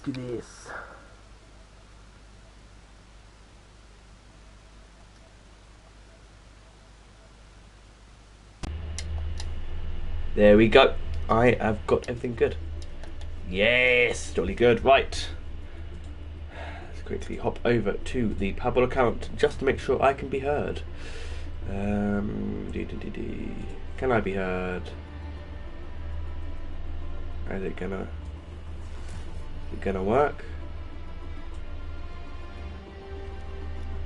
do this. There we go. I have got everything good. Yes, jolly good. Right. Let's quickly hop over to the Pebble account just to make sure I can be heard. Can I be heard? Is it gonna work?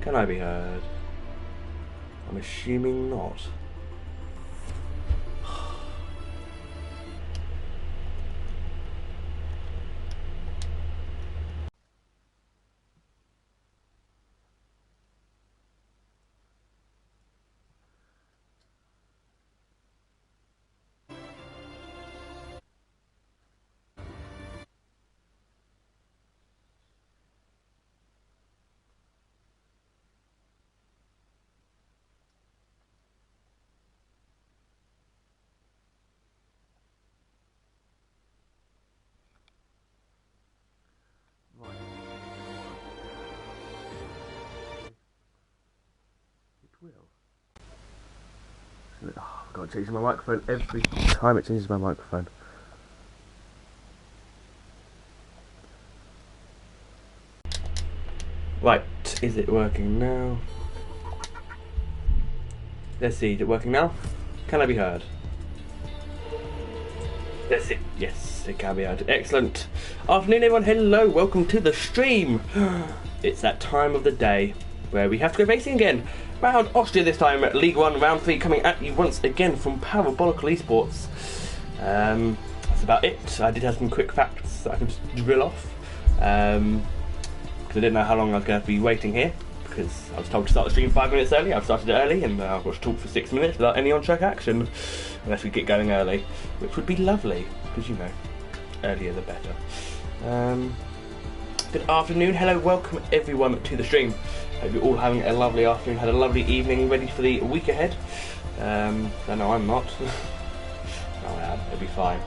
Can I be heard? I'm assuming not. Oh, I've got to change my microphone every time it changes my microphone. Right, is it working now? Let's see, is it working now? Can I be heard? Let's see. Yes, it can be heard. Excellent. Afternoon everyone, hello, welcome to the stream. It's that time of the day where we have to go racing again. Round Austria this time, League 1, Round 3 coming at you once again from Parabolical Esports. That's about it. I did have some quick facts that I can just drill off. Because I didn't know how long I was going to be waiting here. Because I was told to start the stream 5 minutes early. I've started it early and I've got to talk for 6 minutes without any on-track action. Unless we get going early. Which would be lovely. Because, you know, earlier the better. Good afternoon. Hello, welcome everyone to the stream. Hope you're all having a lovely afternoon, had a lovely evening, ready for the week ahead. I know I'm not. No, I am. It'll be fine.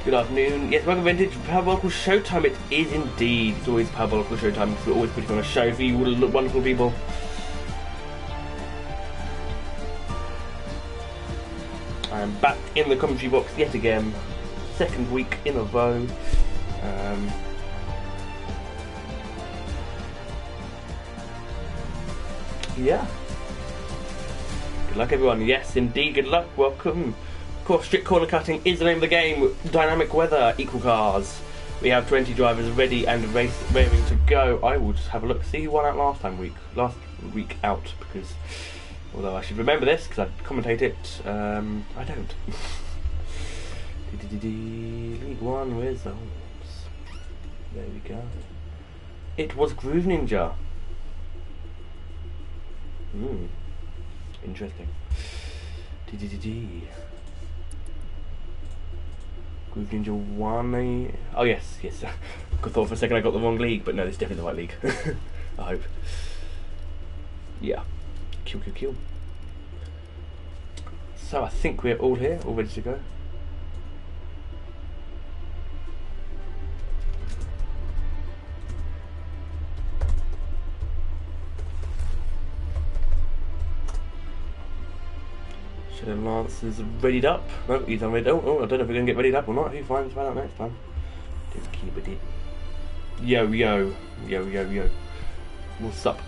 Good afternoon. Yes, welcome Vintage Parabolical Showtime. It is indeed. It's always Parabolical Showtime because we're always putting on a show for you wonderful people. I am back in the commentary box yet again. Second week in a row. Yeah. Good luck everyone. Yes, indeed. Good luck. Welcome. Of course, strict corner cutting is the name of the game. Dynamic weather, equal cars. We have 20 drivers ready and raring to go. I will just have a look, see who won out last week out, because although I should remember this because I commentate it, I don't. League 1 results. There we go. It was Groove Ninja. Interesting. Groove Ninja 1. Oh yes. I thought for a second I got the wrong league, but no, it's definitely the right league. I hope. Yeah. Kill. So I think we're all here, all ready to go. Shadow Lance is readied up. No, he's unready. Oh, I don't know if we're going to get readied up or not. Who finds out next time? Don't keep it. Yo. What's up?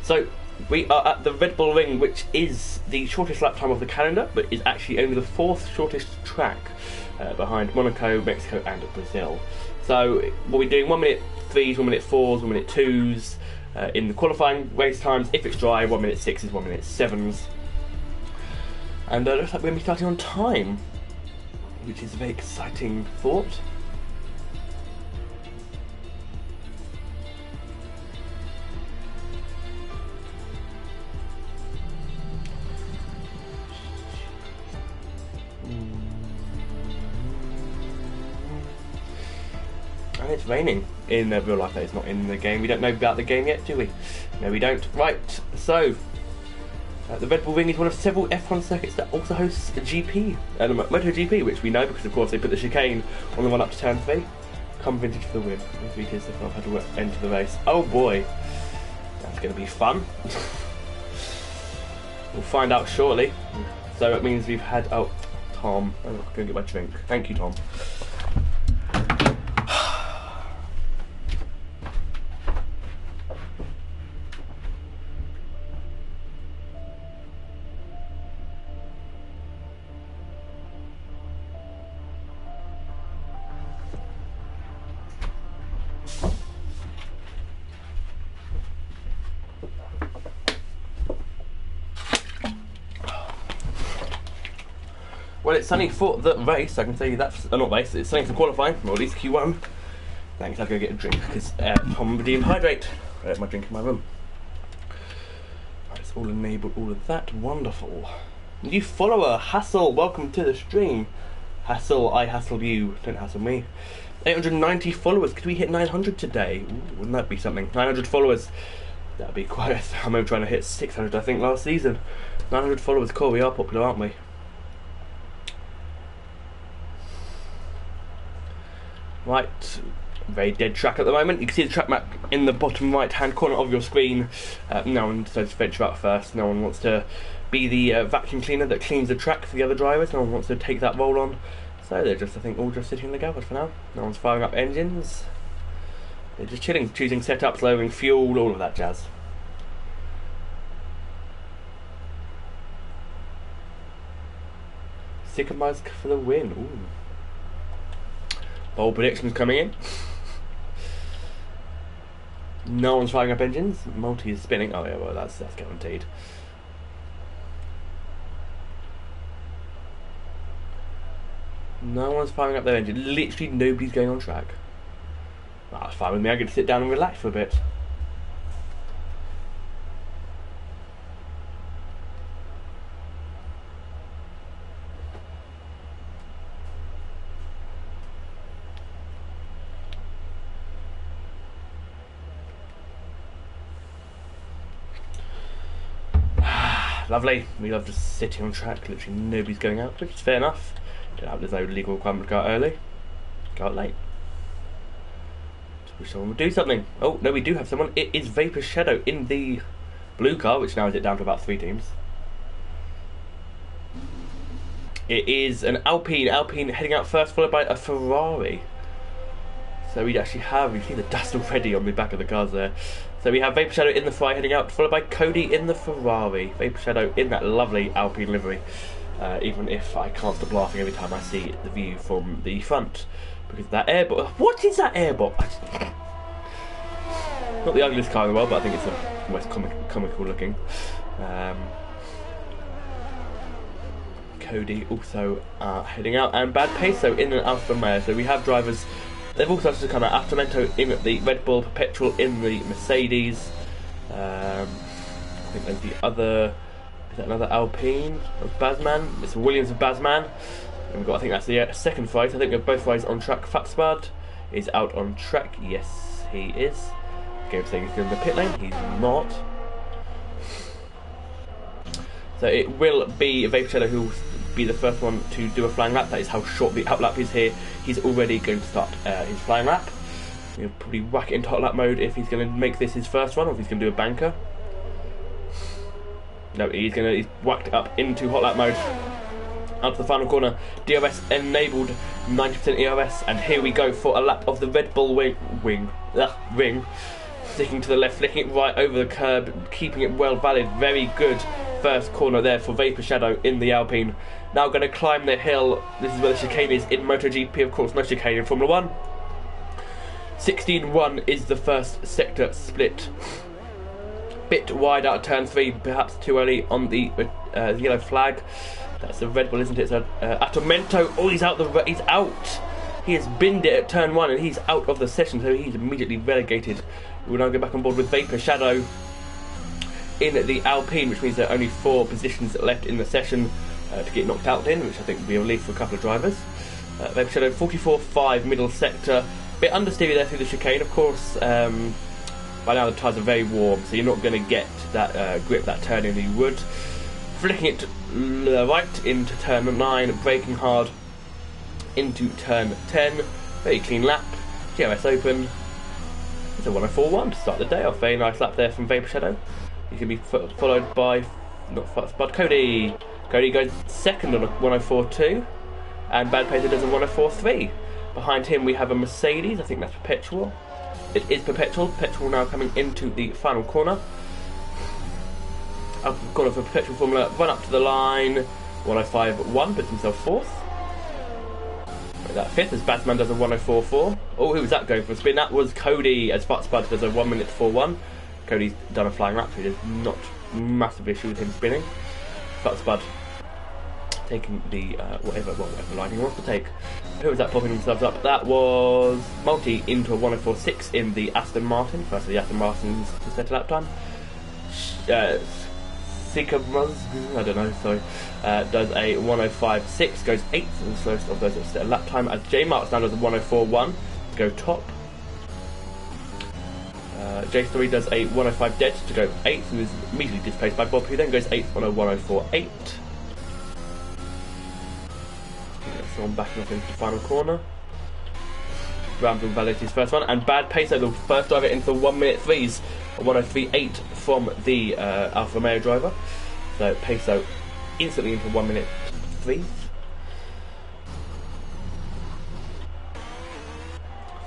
So, we are at the Red Bull Ring, which is the shortest lap time of the calendar, but is actually only the 4th shortest track. behind Monaco, Mexico and Brazil. So we'll be doing 1 minute 3s, 1 minute 4s, 1 minute 2s in the qualifying race times. If it's dry, 1 minute 6s, 1 minute 7s. And it looks like we're going to be starting on time, which is a very exciting thought. And it's raining in real life. It's not in the game. We don't know about the game yet, do we? No, we don't. Right, so the Red Bull Ring is one of several F1 circuits that also hosts a GP, MotoGP, which we know because, of course, they put the chicane on the run up to turn 3. Come vintage for the win. As we did if I've had to enter the race. Oh boy, that's going to be fun. We'll find out shortly. So it means we've had. Oh, Tom, I'm going to get my drink. Thank you, Tom. Well, it's sunny for the race, I can tell you that. Not race, it's sunny for qualifying, or at least Q1. Thanks, I'll go get a drink because I'm dehydrate. I have my drink in my room. Right, it's all enabled, all of that. Wonderful. New follower, Hassel, welcome to the stream. Hassel, I hassle you, don't hassle me. 890 followers, could we hit 900 today? Ooh, wouldn't that be something? 900 followers, that'd be quite, I'm only trying to hit 600 I think last season. 900 followers, cool, we are popular, aren't we? Right, very dead track at the moment. You can see the track map in the bottom right hand corner of your screen. No one decides to venture out first. No one wants to be the vacuum cleaner that cleans the track for the other drivers. No one wants to take that role on. So they're just, I think, all just sitting in the garage for now. No one's firing up engines. They're just chilling, choosing setups, lowering fuel, all of that jazz. Sycamores for the win. Ooh. Bold predictions coming in. No one's firing up engines. Multi is spinning. Oh yeah, well that's guaranteed. No one's firing up their engine. Literally nobody's going on track. Oh, that's fine with me. I get to sit down and relax for a bit. Lovely. We love just sitting on track. Literally nobody's going out, which is fair enough. There's no legal requirement to go out early. Go out late. Just wish someone would do something. Oh no, we do have someone. It is Vapor Shadow in the blue car, which now is it down to about 3 teams. It is an Alpine heading out first, followed by a Ferrari. So we actually have, you see the dust already on the back of the cars there. So we have Vapor Shadow in the Ferrari heading out, followed by Cody in the Ferrari. Vapor Shadow in that lovely Alpine livery. Even if I can't stop laughing every time I see the view from the front. Because that airbox, what is that airbox? Not the ugliest car in the world, but I think it's the most comical looking. Cody also heading out, and Bad Peso in an Alfa Romeo. So we have drivers. They've also started to come out. Aftermento in the Red Bull, Perpetual in the Mercedes. I think there's the other. Is that another Alpine of Bazman? It's Williams of Bazman. And we've got, I think that's the second fight. I think they're both guys on track. Fatspad is out on track. Yes, he is. Gabe saying he's in the pit lane. He's not. So it will be Vapor Shadow who will be the first one to do a flying lap. That is how short the outlap is here. He's already going to start his flying lap. He'll probably whack it into hot lap mode if he's going to make this his first one, or if he's going to do a banker. No, he's whacked it up into hot lap mode. Out to the final corner. DRS enabled, 90% ERS, and here we go for a lap of the Red Bull ring. Sticking to the left, flicking it right over the curb, keeping it well valid. Very good first corner there for Vapor Shadow in the Alpine. Now going to climb the hill. This is where the chicane is in MotoGP, of course, no chicane in Formula 1. 16.1 is the first sector split. Bit wide out of turn 3, perhaps too early on the yellow flag. That's a Red Bull, isn't it? So Atomento, oh, he's out. He's out. He has binned it at turn 1 and he's out of the session, so he's immediately relegated. We'll now go back on board with Vapor Shadow in the Alpine, which means there are only 4 positions left in the session to get knocked out in, which I think will be a relief for a couple of drivers. Vapor Shadow 44.5 middle sector, bit understeery there through the chicane, of course. By now the tyres are very warm, so you're not going to get that grip, that turning that you would. Flicking it to the right into turn 9, braking hard into turn 10. Very clean lap. GRS open. It's a 104.1 to start the day off. Very nice lap there from Vapor Shadow. He can be followed by, not fast, but Cody. Cody goes second on a 104.2, and Bad Pacer does a 104.3. Behind him we have a Mercedes, I think that's Perpetual. It is Perpetual. Perpetual now coming into the final corner. Up the corner for Perpetual Formula, run up to the line. 105.1, puts himself fourth. That fifth as Batman does a 104.4. Oh, who was that going for a spin? That was Cody, as Spud does a 1:41. Cody's done a flying lap, so there's not massive issue with him spinning. Spud taking the whatever line he wants to take. Who was that popping themselves up? That was Multi into a 104.6 in the Aston Martin. First of the Aston Martins to set a lap time. Sikamaz, I don't know, sorry, does a 105.6, goes 8th, and the slowest of those that set a lap time, as J Marks now does a 104.1 to go top. J3 does a 105 dead to go 8th, and is immediately displaced by Bob, who then goes 8th on a 104.8. So I'm backing off into the final corner. Ramsden validated his first one, and Bad Pacer, the first driver into the 1:3s, a 103.8 from the Alfa Romeo driver. So Peso instantly into 1:3.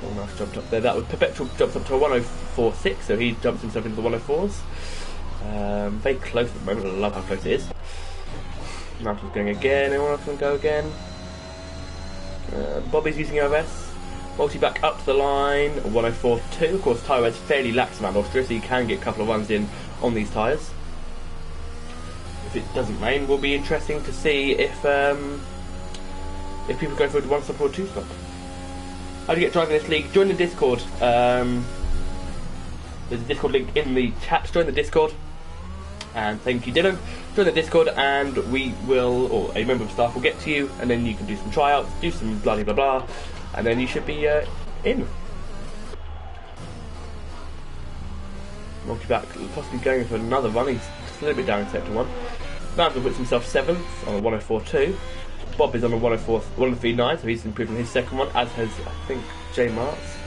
Oh, nice jumped up there. That was Perpetual jumps up to a 104.6, so he jumps himself into the 104s. Very close at the moment. I love how close it is. Mountain's going again. Anyone else want to go again? Bobby's using OS. Multi back up to the line, 104.2. Of course, tyre wear's fairly lax around Austria, so you can get a couple of runs in on these tyres. If it doesn't rain, will be interesting to see if people go for a 1-stop or a 2-stop. How do you get driving this league? Join the Discord. There's a Discord link in the chat. Join the Discord. And thank you, Dylan. Join the Discord, and we will, or a member of staff will get to you, and then you can do some tryouts, do some blah blah blah, and then you should be in. Multi-back, possibly going for another run. He's a little bit down in sector 1. Mansell puts himself 7th on a 104.2. Bob is on a 103.9, so he's improved on his second one, as has, I think, J Marks.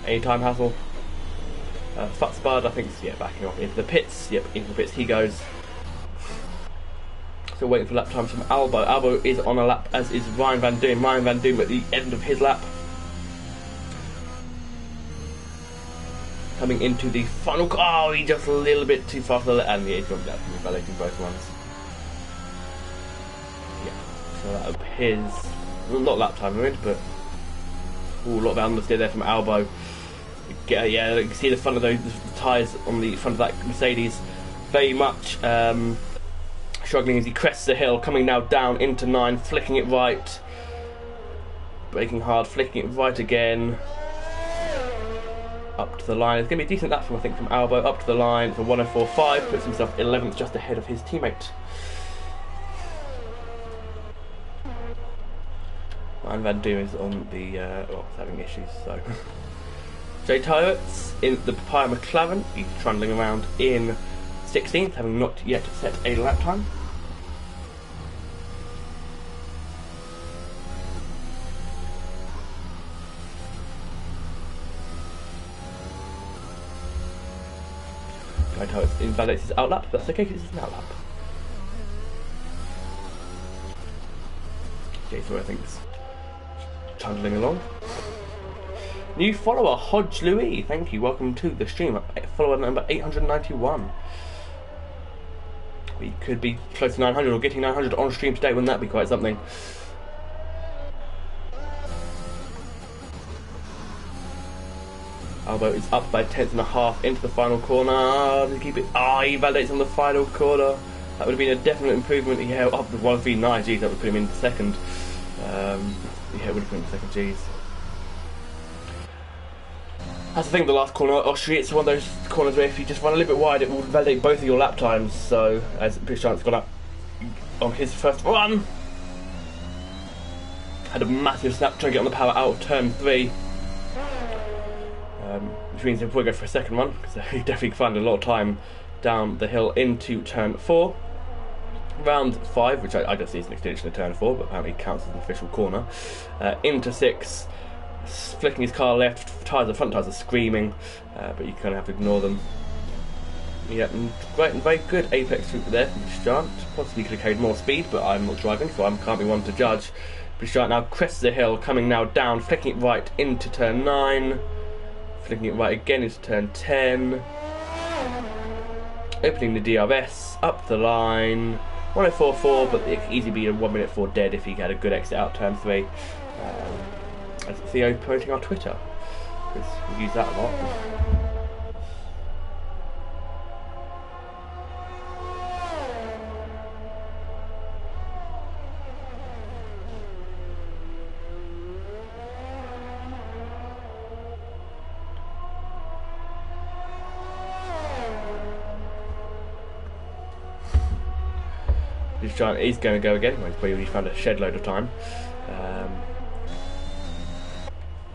Anytime hassle. Spud, I think, yeah, backing off into the pits. Yep, into the pits he goes. Still waiting for lap times from Albo. Albo is on a lap, as is Ryan Van Doom. Ryan Van Doom at the end of his lap. Coming into the final. Oh, he just a little bit too far for the and the jumped out from validating both runs. Yeah, so that appears, well, not lap time ruined, but ooh, a lot of understeer there from Albo. Yeah, you can see the front of the tyres on the front of that Mercedes very much struggling as he crests the hill, coming now down into 9, flicking it right, braking hard, flicking it right again, up to the line. It's going to be a decent lap from, I think, from Albo, up to the line for 104.5, puts himself 11th, just ahead of his teammate. And Van Doom is on the, having issues, so... Jay Tyrets in the Papaya McLaren, he's trundling around in 16th, having not yet set a lap time. Jay Tyrets invalidates his outlap, but that's okay because it's an outlap. Jay Tyrets, I think, is trundling along. New follower, Hodge Louis, thank you, welcome to the stream. Follower number 891. We could be close to 900 or getting 900 on stream today. Wouldn't that be quite something? Albo is up by 1/10.5 into the final corner. To keep it. He validates on the final corner. That would have been a definite improvement. Yeah, up to 139. Geez, that would put him in second. Yeah, it would have put him in second. Geez. That's the thing, the last corner at Austria, it's one of those corners where if you just run a little bit wide, it will validate both of your lap times. So, as British Giant's gone up on his first run, had a massive snap trying to get on the power out of turn 3. Which means he'll probably go for a second one, because he definitely find a lot of time down the hill into turn 4. Round 5, which I just see as an extension of turn 4, but apparently counts as an official corner. Into 6, flicking his car left, the front tyres are screaming, but you kind of have to ignore them. Yeah, great and very good apex route there from British Giant. Possibly could have carried more speed, but I'm not driving, so I can't be one to judge. British Giant now crests the hill, coming now down, flicking it right into turn 9. Flicking it right again into turn 10. Opening the DRS, up the line. 104.4, but it could easily be a 1:04 dead if he had a good exit out turn 3. As Theo promoting our Twitter, because we use that a lot. This Giant is going to go again. He's probably found a shed load of time.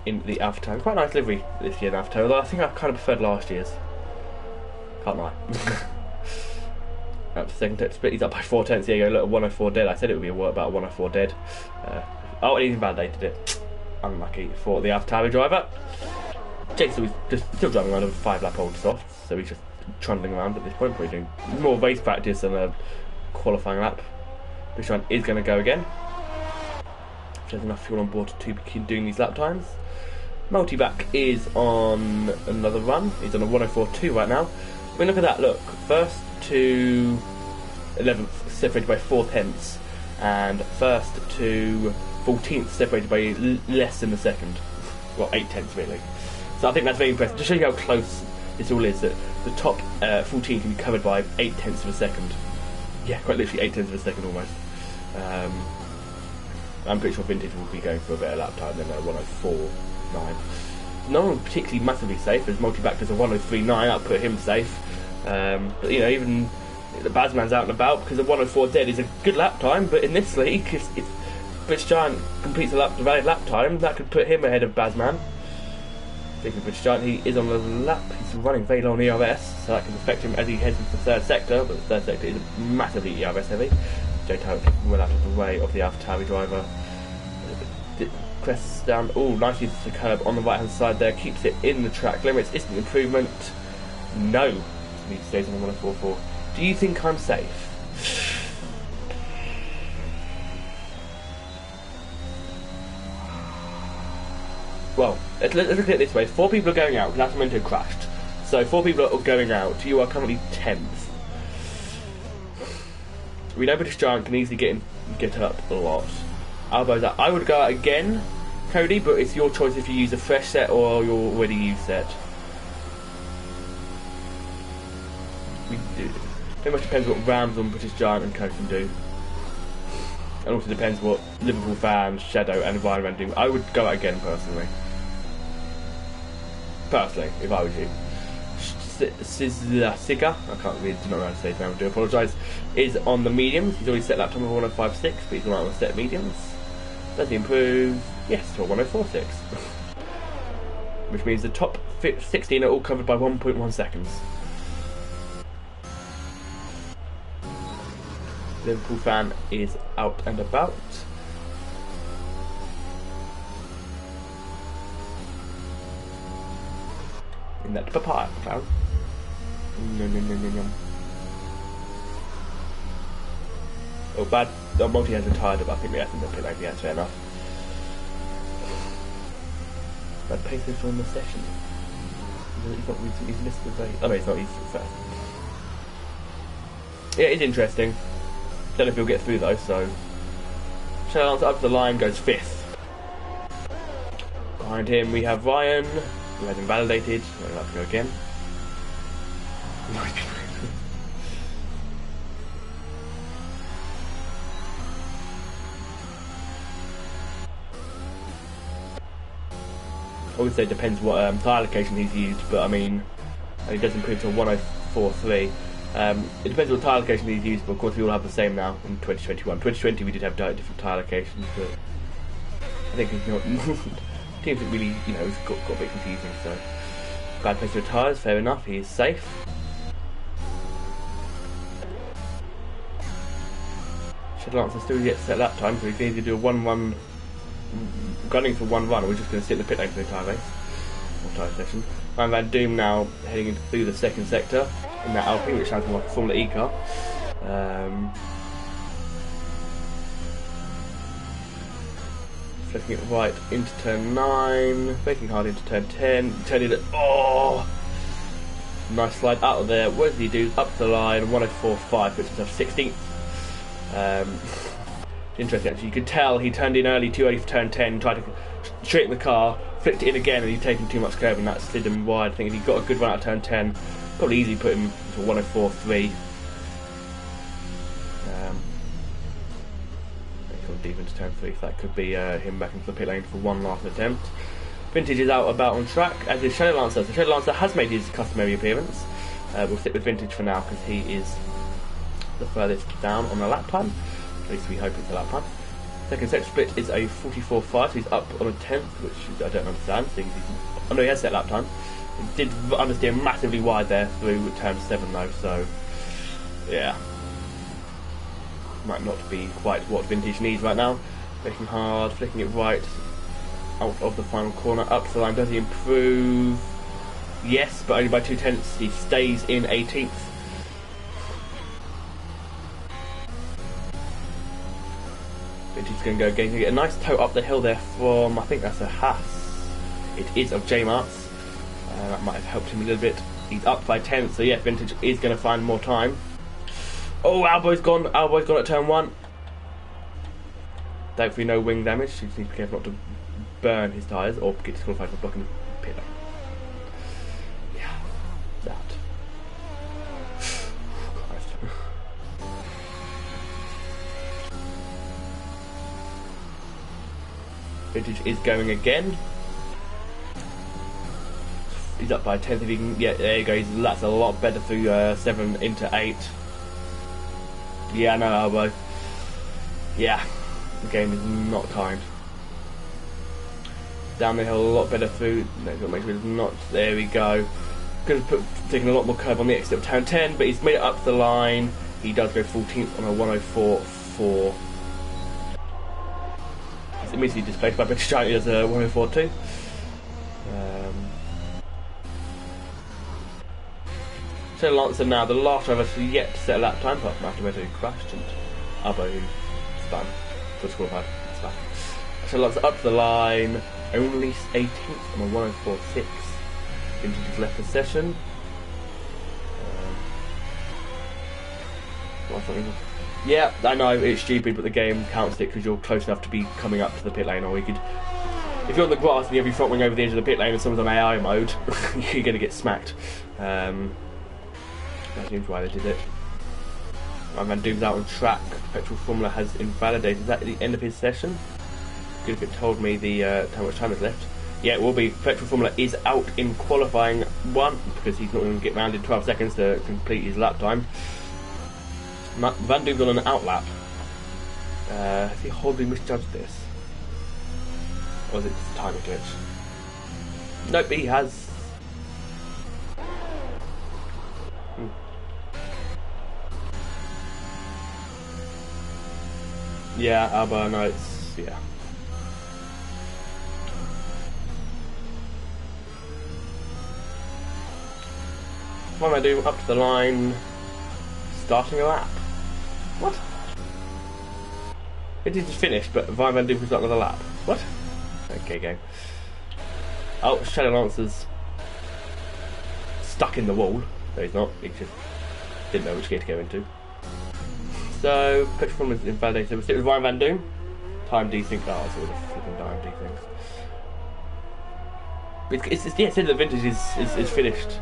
In the Alpha Tower. Quite a nice livery this year in Alpha Tower, although I think I kind of preferred last year's. Can't lie. Up to second tech split, he's up by 4/10. There you go, look, 104 dead. I said it would be about 104 dead. And he validated it. Unlucky for the Alpha Tower driver. Jake's still driving around a 5-lap old soft, so he's just trundling around at this point, probably doing more race practice than a qualifying lap. This one is going to go again. If there's enough fuel on board to keep doing these lap times. Multivac is on another run. He's on a 104.2 right now. I mean, look at that. Look, first to 11th separated by 4/10, and first to 14th separated by less than a second. Well, 8/10 really. So I think that's very impressive. To show you how close this all is, that the top 14 can be covered by 8/10 of a second. Yeah, quite literally 8/10 of a second almost. I'm pretty sure Vintage will be going for a better lap time than a 104.9. No one particularly massively safe, as Multiback does a 103.9, that'll put him safe. But you know, even the Bazman's out and about, because a 104 dead is a good lap time, but in this league, if British Giant completes the valid lap time, that could put him ahead of Bazman. Speaking of British Giant, he is on the lap, he's running very low on ERS, so that can affect him as he heads into the third sector, but the third sector is massively ERS heavy. J Tower well out of the way of the AlphaTauri driver. Crests down, nicely to the curb on the right hand side there, keeps it in the track limits. Instant improvement. No. He stays on the 104.4. Do you think I'm safe? Well, let's look at it this way. 4 people are going out because Asmento crashed. So 4 people are going out. You are currently 10th. We know British Giant can easily get up a lot. Albo's out. I would go out again, Cody, but it's your choice if you use a fresh set or your already used set. We do. Pretty much depends what Rams on British Giant and Co can do. And also depends what Liverpool fans, Shadow and Environment do. I would go out again personally. Personally, if I was you. Siga, I can't really do not know how to say his name, I do apologise, is on the mediums. He's already set lap time of 105.6, but he's on the set mediums. Does he improve? Yes, to a 104.6. Which means the top 16 are all covered by 1.1 seconds. Liverpool fan is out and about. In that papaya cloud. Oh, bad. The multi has retired, but I think the Aston pit maybe that's fair enough. Bad pacer from the session. He's not recently missed the day. Oh no, he's not. He's first. Yeah, it's interesting. Don't know if he'll get through though, so... Shadow Lancer up to the line, goes 5th. Behind him we have Ryan, who has invalidated. I'll have to go again. I would say it depends what tire allocation he's used, but I mean, he does improve to 104.3. It depends what tire allocation he's used, but of course we all have the same now in 2021. 2020 we did have different tire allocations, but I think it's not. Teams didn't really, you know, got a bit confusing. So bad place to tyres, fair enough. He is safe. Shadow Lancer still yet to set lap time, so he's going to do a 1-1. Gunning for 1 run, we're just going to sit in the pit lane for the entire race, or tyre session. And Van Doom now heading through the 2nd sector in that Alpine, which sounds more like a Formula E car. Flicking it right into turn 9, braking hard into turn 10, turning it. Oh! Nice slide out of there. What does he do? Up the line, 104.5, puts himself 16th. Interesting actually, you could tell he turned in early, too early for turn 10, tried to straighten the car, flipped it in again, and he'd taken too much curve and that slid him wide. I think if he got a good run out of turn 10, probably easily put him to 104.3. Deep into turn 3, so that could be him back into the pit lane for one last attempt. Vintage is out about on track, as is Shadow Lancer. So Shadow Lancer has made his customary appearance. We'll stick with Vintage for now because he is the furthest down on the lap time. At least we hope it's a lap time. Second sector split is a 44.5, so he's up on a 10th, which I don't understand. He has set lap time. He did understeer massively wide there through turn 7 though, so yeah. Might not be quite what Vintage needs right now. Making hard, flicking it right out of the final corner, up to the line. Does he improve? Yes, but only by 0.2. He stays in 18th. Vintage is going to go again. Get a nice tow up the hill there from, I think that's a Haas. It is of J Marts. That might have helped him a little bit. He's up by 10, so yeah, Vintage is going to find more time. Oh, Albo's gone at turn 1. Thankfully no wing damage, so you just need to be careful not to burn his tyres or get disqualified for blocking the pit lane. Yeah, that. Vintage is going again. He's up by 10th if he can. Yeah, there you go. That's a lot better through 7 into 8. Yeah, no, Albo. Yeah, the game is not kind. Down the hill, a lot better through. No, got to make sure it's not. There we go. Could have taken a lot more curve on the exit of turn 10, but he's made it up the line. He does go 14th on a 104.4. He's immediately displaced by British Giant. He does a 104.2. Shadow Lancer now, the last driver to yet to set a lap time, apart from after who crashed and Albo who spun for scorecard. Shadow Lancer up to the line, only 18th on a 104.6. Vintage has left the session. Yeah, I know it's stupid, but the game counts it because you're close enough to be coming up to the pit lane, or you could. If you're on the grass and you have your front wing over the edge of the pit lane and someone's on AI mode, you're going to get smacked. That seems why they did it. Van Doom's out on track. Petrol Formula has invalidated. Is that at the end of his session? Good if it told me the how much time is left. Yeah, it will be. Petrol Formula is out in qualifying 1 because he's not going to get round in 12 seconds to complete his lap time. Van Doom's on an out lap. Has he horribly misjudged this? Or is it just a timing glitch? Nope, he has. Yeah, Alba, no, it's, yeah. What am I doing? Up to the line, starting a lap. What? It did just finish, but Van Doom can start another lap. What? Okay, game. Oh, Shadow Lancer's stuck in the wall. No, he's not. He just didn't know which gear to go into. So, petrol form is invalidated. We'll stick with Ryan Van Doom. Time desync. Oh, it's all the flipping time desyncs. It's yeah, it said the vintage is finished.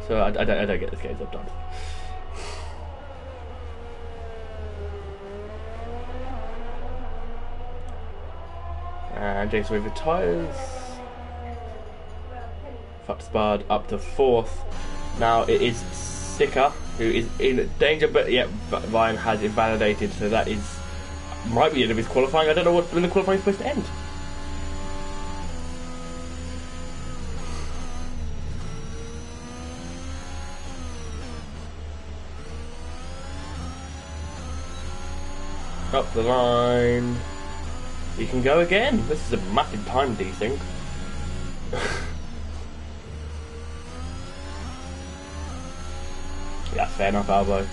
So I don't get this game's up done. And James Wade retires. Fuck Spard up to 4th. Now it is Sicker who is in danger, but yeah, Ryan has invalidated, so that is might be the end of his qualifying. I don't know when the qualifying is supposed to end. Up the line. He can go again. This is a massive time desync. Yeah, fair enough, Albo.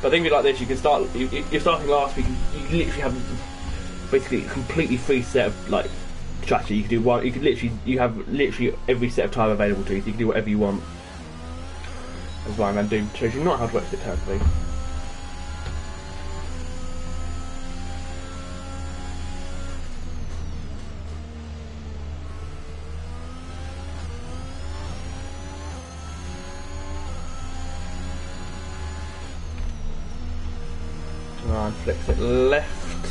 But think of it like this: you can start. You're starting last. You literally have basically a completely free set of like strategy. You can do one. You have literally every set of time available to you. So you can do whatever you want. As Ryan Van Doom shows you not how to work it terribly. Ryan flicks it left.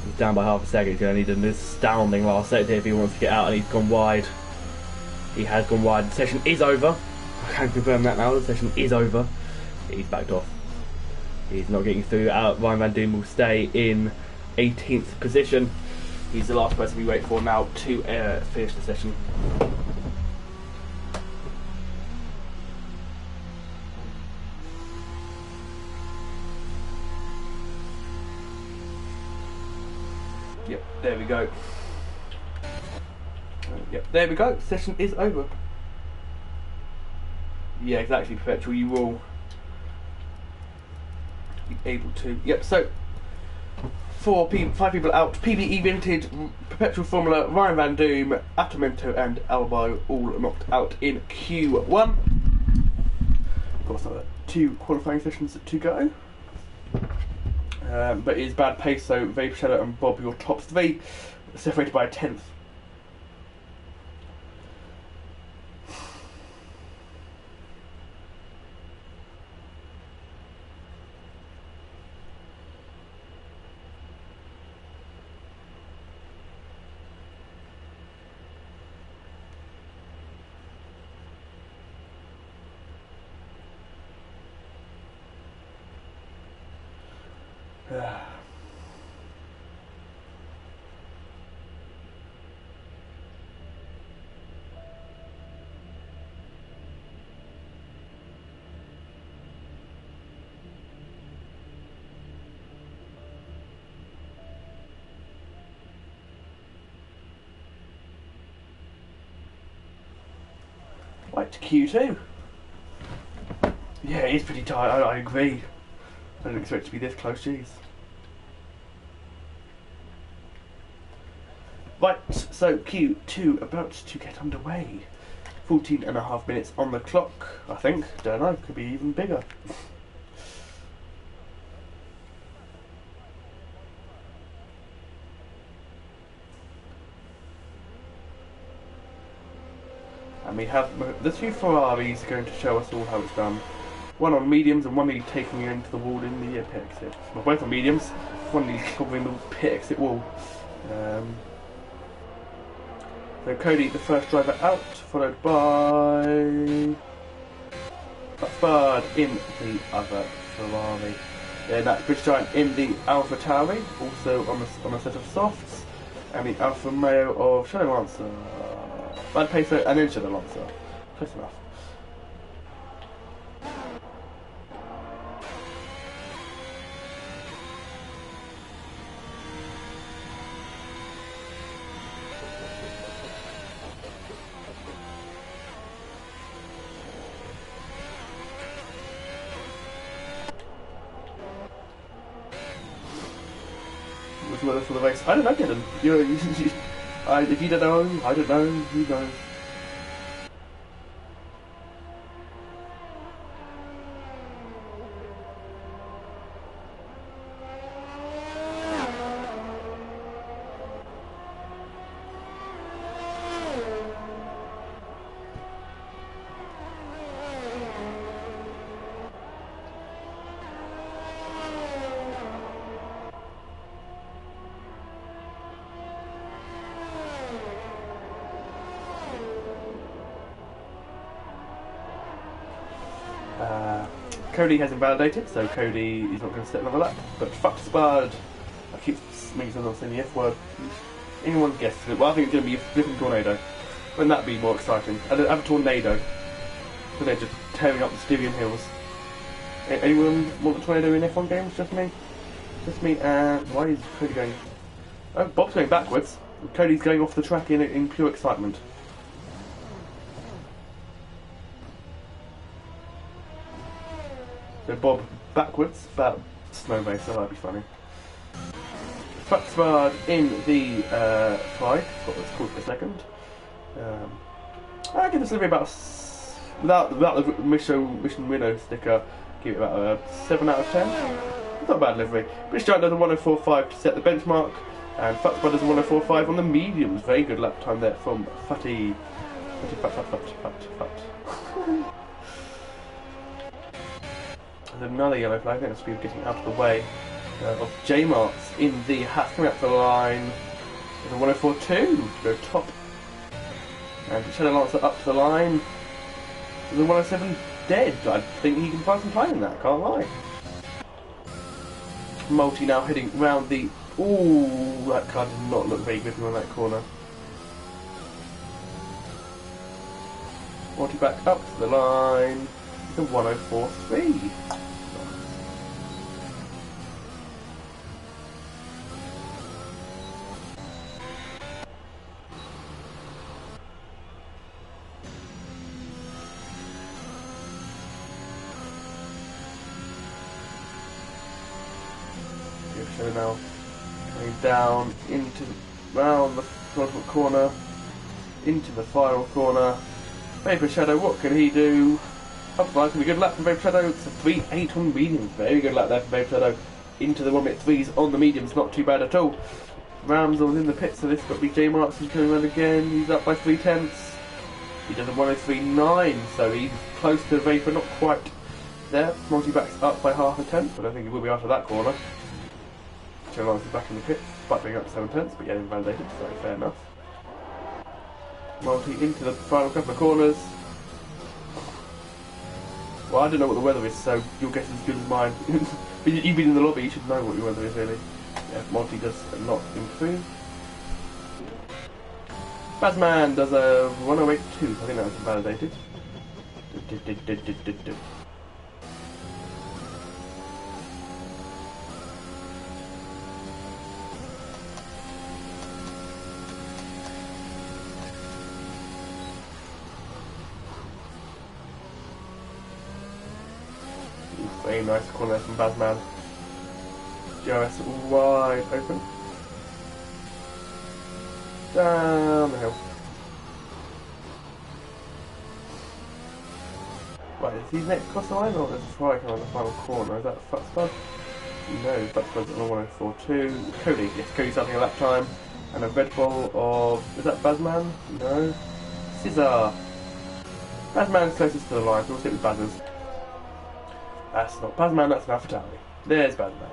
He's down by half a second. He's going to need an astounding last sector if he wants to get out, and he's gone wide. He has gone wide. The session is over. I can confirm that now. The session is over. He's backed off. He's not getting through. Ryan Van Doom will stay in 18th position. He's the last person we wait for now to finish the session. Yep, there we go. Yep, there we go. Session is over. Yeah, exactly, Perpetual. You will be able to. Yep, so 5 people out. PBE Vintage, Perpetual Formula, Ryan Van Doom, Atomento and Albo all knocked out in Q1. Of course, 2 qualifying sessions to go. But it is bad pace, so Vapor Shadow and Bob, your top 3, separated by a 10th. Right to Q2. Yeah, it is pretty tight, I agree. I didn't expect it to be this close, jeez. Right, so Q2 about to get underway. 14.5 minutes on the clock, I think. Don't know, could be even bigger. And we have the 2 Ferraris going to show us all how it's done. One on mediums and one nearly taking you into the wall in the pit exit. Well, both on mediums, one nearly covering the pit exit wall. So Cody, the first driver out, followed by Bird in the other Ferrari. Then that's British Giant in the Alpha Tauri, also on a set of softs, and the Alfa Romeo of Shadow Lancer. Bad Pacer and then Shadow Lancer. Close enough. Was weather for the race? I don't know, Dylan. If you don't know, I don't know. You know. Cody has invalidated, so Cody is not going to set another lap. But fuck Spud. I keep making myself saying the F word. Anyone guessed it? Well, I think it's going to be a flipping tornado. Wouldn't that be more exciting? Have a tornado. So they're just tearing up the Styrian hills. Anyone want a tornado in F1 games? Just me? Just me, and why is Cody going... Oh, Bob's going backwards. Cody's going off the track in pure excitement. So Bob backwards, about snow racer, that'd be funny. Fucksbard in the fight, what was called for a second. I give this livery about without the Mission Winnow sticker, give it about a 7 out of 10. Not a bad livery. British Giant does a 1:04.5 to set the benchmark, and Fucksbard does a 1:04.5 on the mediums. Very good lap time there from Futty. Fut. There's another yellow flag. I think that's getting out of the way of J-Marks in the hat coming up to the line. There's a 1:04.2 to go top. And Shadow Lancer up to the line. There's a 1:07 dead. I think he can find some time in that, can't lie. Multi now heading round the... Ooh, that car did not look very good on that corner. Multi back up to the line. The 1:04.3. So now coming down into round the front corner, into the final corner. Vapor Shadow, what can he do? Up to line, can be a good lap from Vapor Shadow. It's a 3.8 on mediums. Very good lap there from Vapor Shadow. Into the 1:3s on the mediums, not too bad at all. Ramsell's in the pit, so this got to be J Marks. He's coming around again. He's up by 3/10. He does a 1:03.9, so he's close to Vapor, not quite there. Multi-back's up by half a tenth, but I think he will be after that corner. J Marks is back in the pit, but being up 7/10, but yeah, invalidated, so fair enough. Multi into the final couple of corners. Well, I don't know what the weather is, so your guess is as good as mine. You've been in the lobby, you should know what the weather is, really. Yeah, Monty does not improve. Bazman does a 1:08.2, I think that was invalidated. Very nice corner from Bazman. GRS wide open. Down the hill. Right, is he next across the line or there's a fry coming on the final corner? Is that Fuckspud? No, Fuckspud's on a 1:04.2. Cody, yes, Cody's starting a lap time. And a red ball of... Is that Bazman? No. Scissor. Bazman's closest to the line, so we'll stick with Baz's. That's not Bazman, that's an fatality. There's Bazman.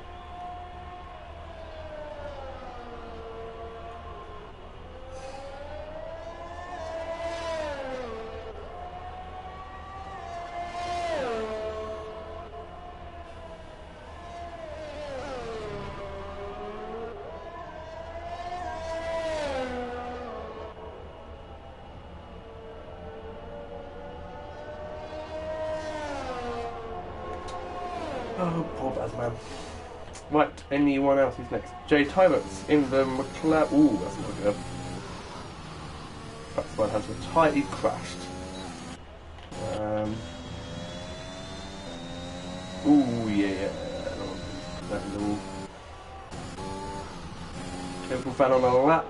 Oh, poor Bazman. Right, anyone else who's next? Jay Tyler's in the McLaren. Ooh, that's not good. Fucksbud has retired, he's crashed. Ooh, yeah. That little Liverpool fan on a lap.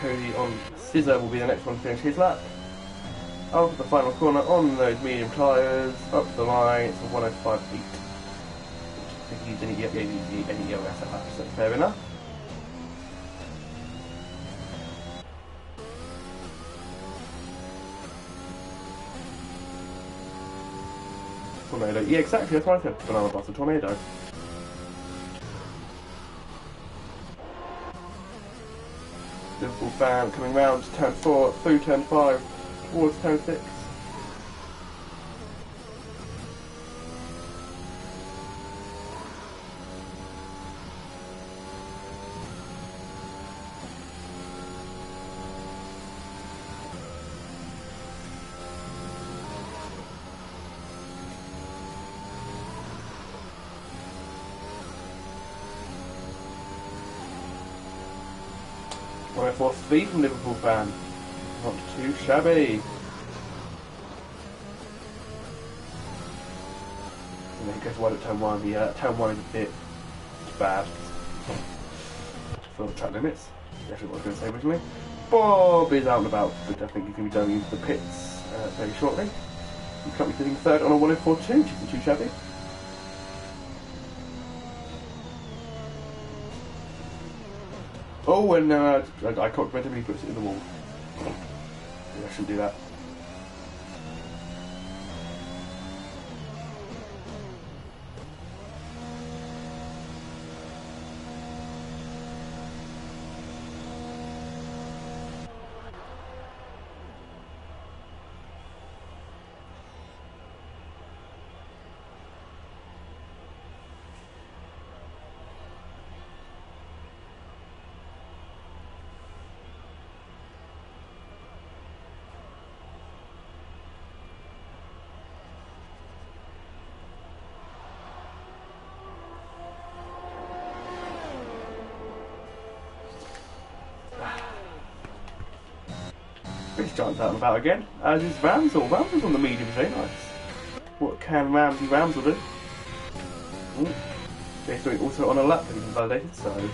Cody on Scissor will be the next one to finish his lap. Over the final corner on those medium tyres, up the line, it's a 1:05.8. I think he's any yellow asset lap, so fair enough. Tornado, yeah, exactly, that's what I said, banana bus, a tornado. Liverpool fan coming round to turn 4, through turn 5. Towards turn 6. 104 speed from Liverpool fan. Not too shabby. And then guess what at turn 1? The turn 1 is a bit bad. For the track limits. Definitely what I was going to say originally. Bob is out and about, but I think he's going to be going into the pits very shortly. He's currently sitting third on a 104.2, which isn't too shabby. Oh, and I can't prevent him, he puts it in the wall. I shouldn't do that. This giant's out and about again, as is Ramsel. Ramsel's on the medium, very nice. What can Ramsel do? Ooh. They're doing also on a lap that he's validated, so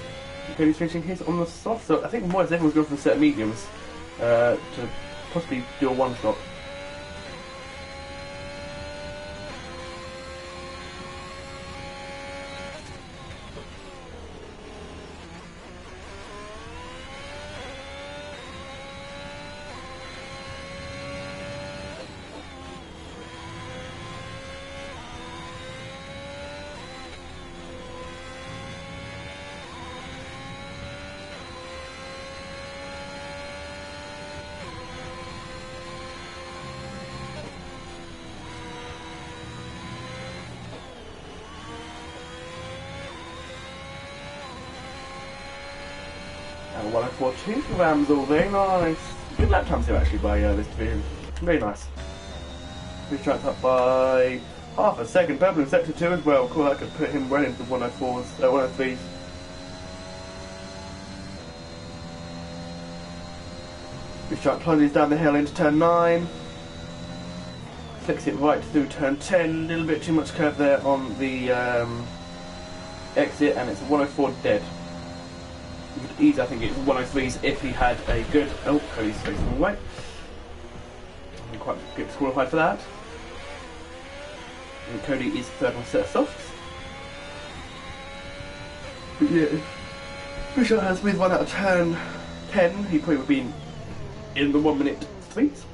Cody's finishing his on the soft. So I think more or less everyone's going for a set of mediums to possibly do a one shot. And 104.2 for Ramsel, very nice. Good lap times here actually by this division. Very nice. He's tracked up by half a second. Purple in sector 2 as well. Cool, that could put him well into 104s, 103s. This truck plunges down the hill into turn 9. Flicks it right through turn 10. A little bit too much curve there on the exit, and it's a 104 dead. You could easily, I think it's 103s if he had a good. Oh, Cody's facing the wrong way. I'm quite get disqualified for that. And Cody is third on set of softs. But yeah, Bishop has with one out of turn 10. He probably would be in the 1 minute 3s.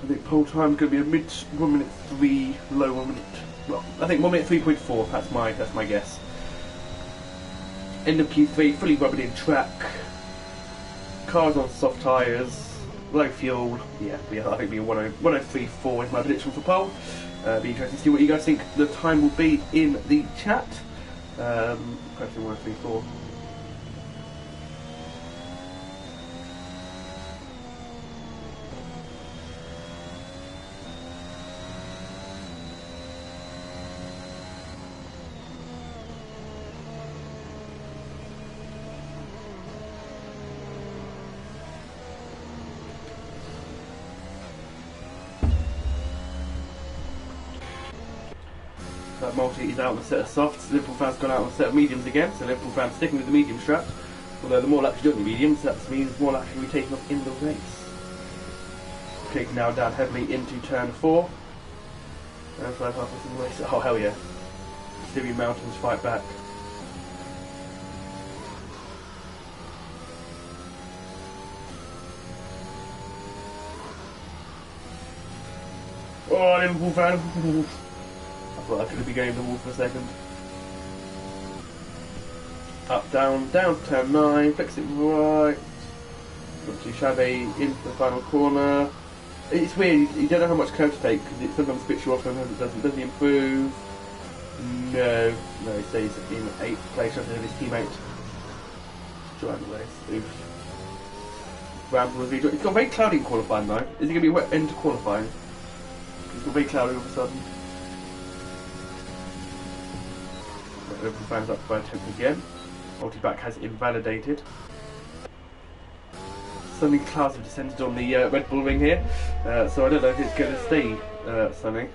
I think pole time is going to be a mid 1 minute 3, low 1 minute. Well, I think 1 minute 3.4. That's my guess. End of Q3, fully rubbered in track. Cars on soft tyres, low fuel. Yeah, I think it'll be 103.4 is my prediction for pole. Be interesting to see what you guys think the time will be in the chat. Perhaps 103.4. Multi is out on a set of softs. Liverpool fans gone out on a set of mediums again, so Liverpool fans sticking with the medium strap. Although the more laps you do on the mediums, that means more laps will be taken off in the race. Taking now down heavily into turn 4. And 5 halfway through the race. Oh hell yeah. Syrian Mountains fight back. Oh, Liverpool fan. I thought I could be going to the wall for a second. Up, down, down to turn 9, fix it right. Not too shabby, into the final corner. It's weird, you don't know how much curve to take because it sometimes spits you off, sometimes it doesn't. Does he improve? No, he stays in 8th place rather than his teammate. Driving the race. Oof. Ramsel was really. It's got very cloudy in qualifying though. Is it going to be wet into qualifying? It's got very cloudy all of a sudden. Liverpool fans up by 10th again. Multi-back has invalidated. sunny clouds have descended on the Red Bull Ring here, so I don't know if it's going to stay sunny.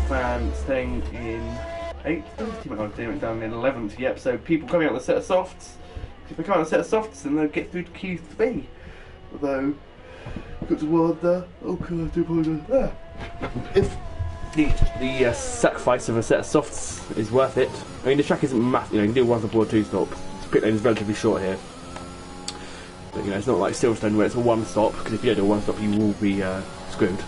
Fan staying in 8th, team went down in 11th, yep, so people coming out on the set of softs. If they come out on the set of softs, then they'll get through to Q3. Although, got to word there, oh god, I do apologise there. If the sacrifice of a set of softs is worth it, I mean the track isn't massive, you can do one stop or two stop. The pit lane is relatively short here. But it's not like Silverstone where it's a one stop, because if you don't do a one stop you will be screwed.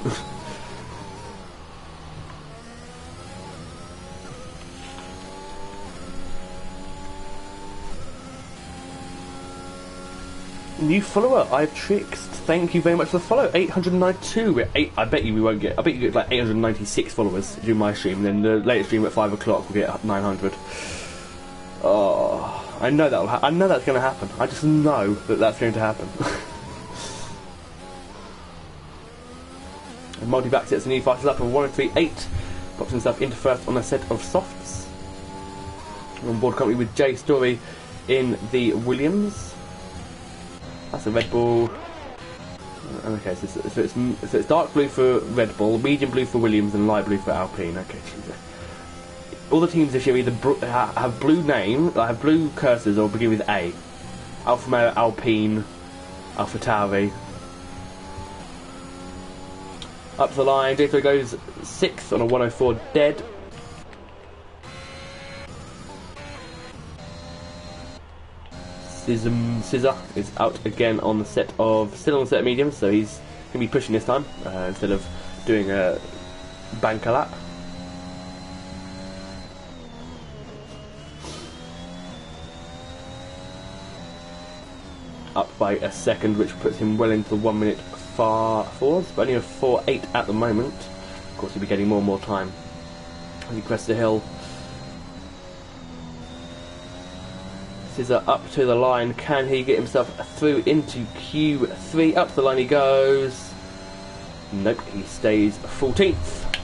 New follower, I've tricked. Thank you very much for the follow. 892. We're I bet you we get like 896 followers during my stream. And then the latest stream at 5 o'clock we'll get 900. Oh, I know I know that's going to happen. I just know that that's going to happen. And Multivac sets a new fastest lap of 1:03.8. Pops himself into first on a set of softs. We're on board currently with Jay Story in the Williams. That's a Red Bull. Okay, so it's dark blue for Red Bull, medium blue for Williams, and light blue for Alpine. Okay, Jesus. All the teams this year either have blue name, have blue cursors, or begin with A. Alfa Romeo, Alpine, Alpha Tauri. Up to the line, J3 goes 6th on a 104 dead. Scissor is out again on the set of, still on the set of mediums, so he's going to be pushing this time instead of doing a banker lap. Up by a second, which puts him well into the 1 minute far forwards, but only a 4.8 at the moment. Of course, he'll be getting more and more time as he crests the hill. Scissor up to the line. Can he get himself through into Q3? Up to the line he goes. Nope, he stays 14th.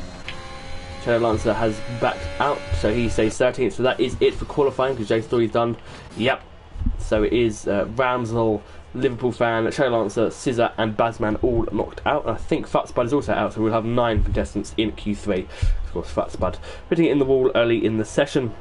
Shadow Lancer has backed out, so he stays 13th. So that is it for qualifying, because Jay Story's done. Yep. So it is Ramsel, Liverpool Fan, Shadow Lancer, Scissor, and Bazman all knocked out. And I think Fat Spud is also out, so we'll have 9 contestants in Q3. Of course, Fat Spud putting it in the wall early in the session.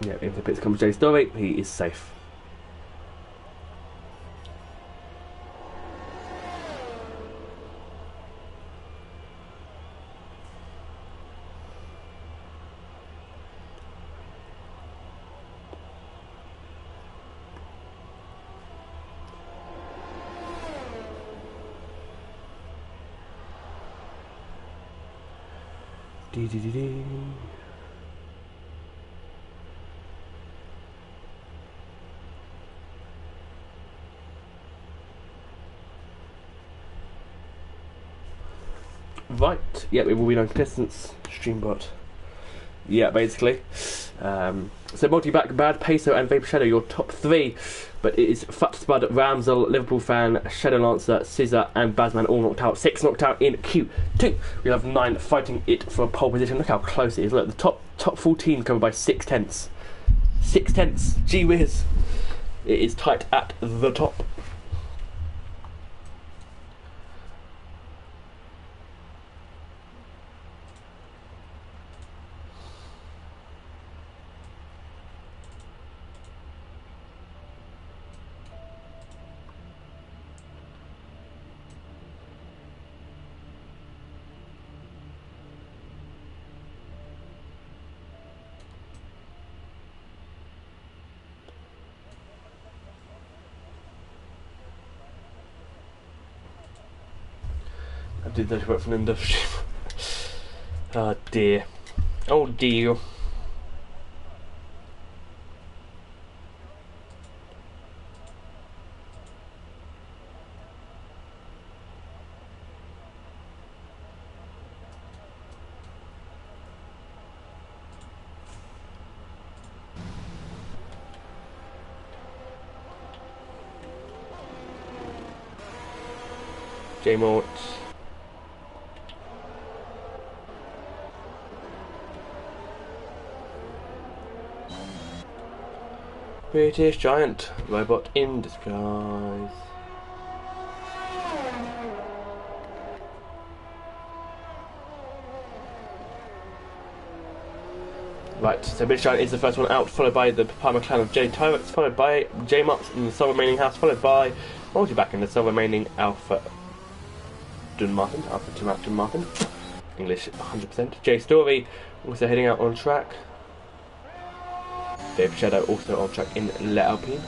Yeah, if the pits comes Jay Story, he is safe. Dee. Right, yeah, it will be 9 contestants. Streambot. Yeah, basically. So Multi-Back, Bad, Peso, and Vapor Shadow, your top 3. But it is Fat Spud, Ramsel, Liverpool Fan, Shadow Lancer, Scissor, and Bazman all knocked out. 6 knocked out in Q2. We'll have 9 fighting it for a pole position. Look how close it is. Look, the top 14 covered by 6/10. 6/10. Gee whiz. It is tight at the top. I did that work from industry. Oh dear. Oh dear. J-Mort. British Giant. Robot in disguise. Right, so British Giant is the first one out, followed by the Palmer clan of J Tyrants, followed by J Mops in the sole remaining house, followed by Multiback in the sole remaining Alpha Dunmartin, Alpha Dunmartin, English 100%. J Story also heading out on track. Dave Shadow also on track in Le Alpine.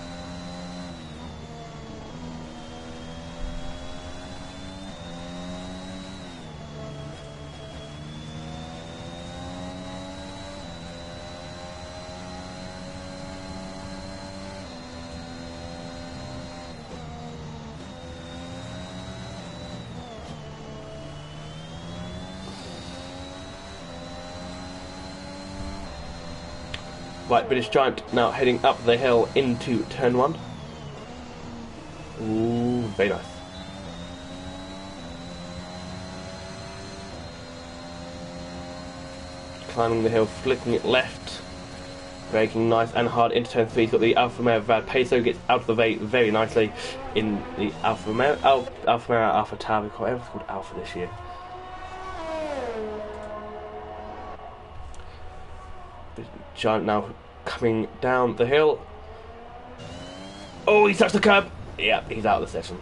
Right, British Giant now heading up the hill into turn 1. Ooh, very nice. Climbing the hill, flicking it left. Braking nice and hard into turn 3. He's got the Alfa Romeo Vad Peso, gets out of the way very nicely in the Alfa Romeo, Alpha Tower, whatever it's called Alpha this year. Giant now coming down the hill. Oh, he's touched the curb. Yeah, he's out of the session.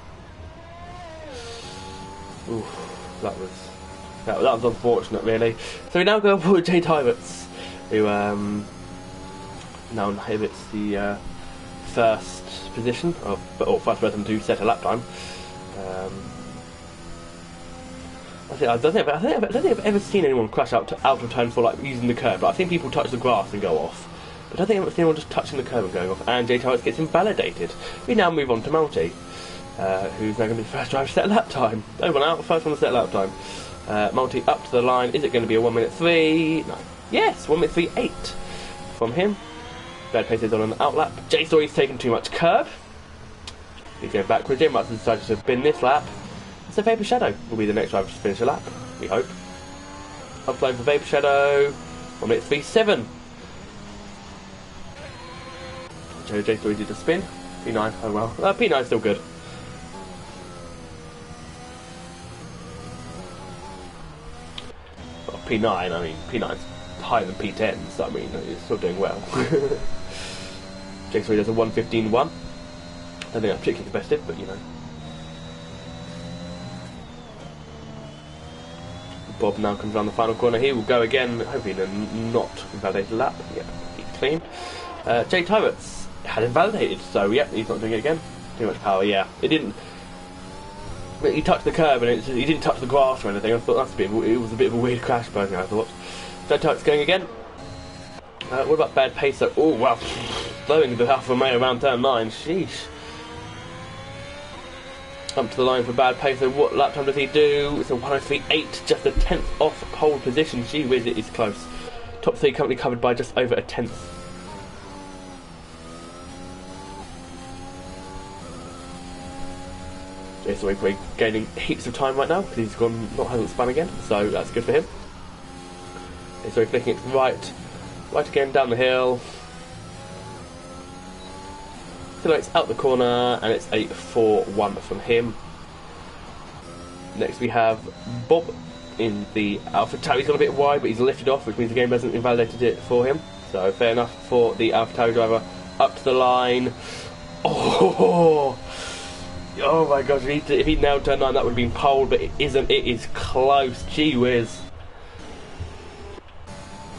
Ooh, that was unfortunate, really. So we now go for J Tyrants, who now inhibits the first position or first person to set a lap time. I don't think I've ever seen anyone crash out of turn for like using the curb. But I've seen people touch the grass and go off. But I don't think I've seen anyone just touching the curb and going off. And J Tyrants gets invalidated. We now move on to Multi, who's now going to be the first driver to set a lap time. No one out, first one to set a lap time. Multi up to the line. Is it going to be a 1:03? No. Yes, 1:38 from him. Bad pace is on an outlap. J Story's taken too much curb. He's going backwards. J Marks has decided to bin this lap. So Vapor Shadow will be the next driver to finish a lap, we hope. Upline for Vapor Shadow, 1:37. J Story did a spin. P9, oh well. P9 still good. Well, P9, I mean, P9's higher than P10, so I mean, it's still doing well. J Story does a 1:15.1. Don't think that's particularly competitive, but you know. Bob now comes around the final corner. He will go again, hopefully in a not invalidated lap. Yeah, he's clean. J Tyrants had invalidated, so yeah, he's not doing it again. Too much power, yeah. It didn't. He touched the curb and he didn't touch the grass or anything. I thought it was a bit of a weird crash, but I thought. J Tyrants going again. What about Bad Pacer? Oh wow, blowing the Alfa Romeo around turn 9. Sheesh. Up to the line for Bad Pacer. What lap time does he do? It's a 1:03.8, just a 10th off pole position. Gee whiz, it is close. Top 3 currently covered by just over a 10th. So we're gaining heaps of time right now because he's hasn't spun again, so that's good for him. So we're flicking it right again down the hill. So it's out the corner, and it's a 4-1 from him. Next we have Bob in the Alpha Tauri. He's got a bit wide, but he's lifted off, which means the game hasn't invalidated it for him. So fair enough for the Alpha Tauri driver. Up to the line. Oh my gosh, if he'd nailed turn 9, that would have been pole, but it isn't. It is close. Gee whiz.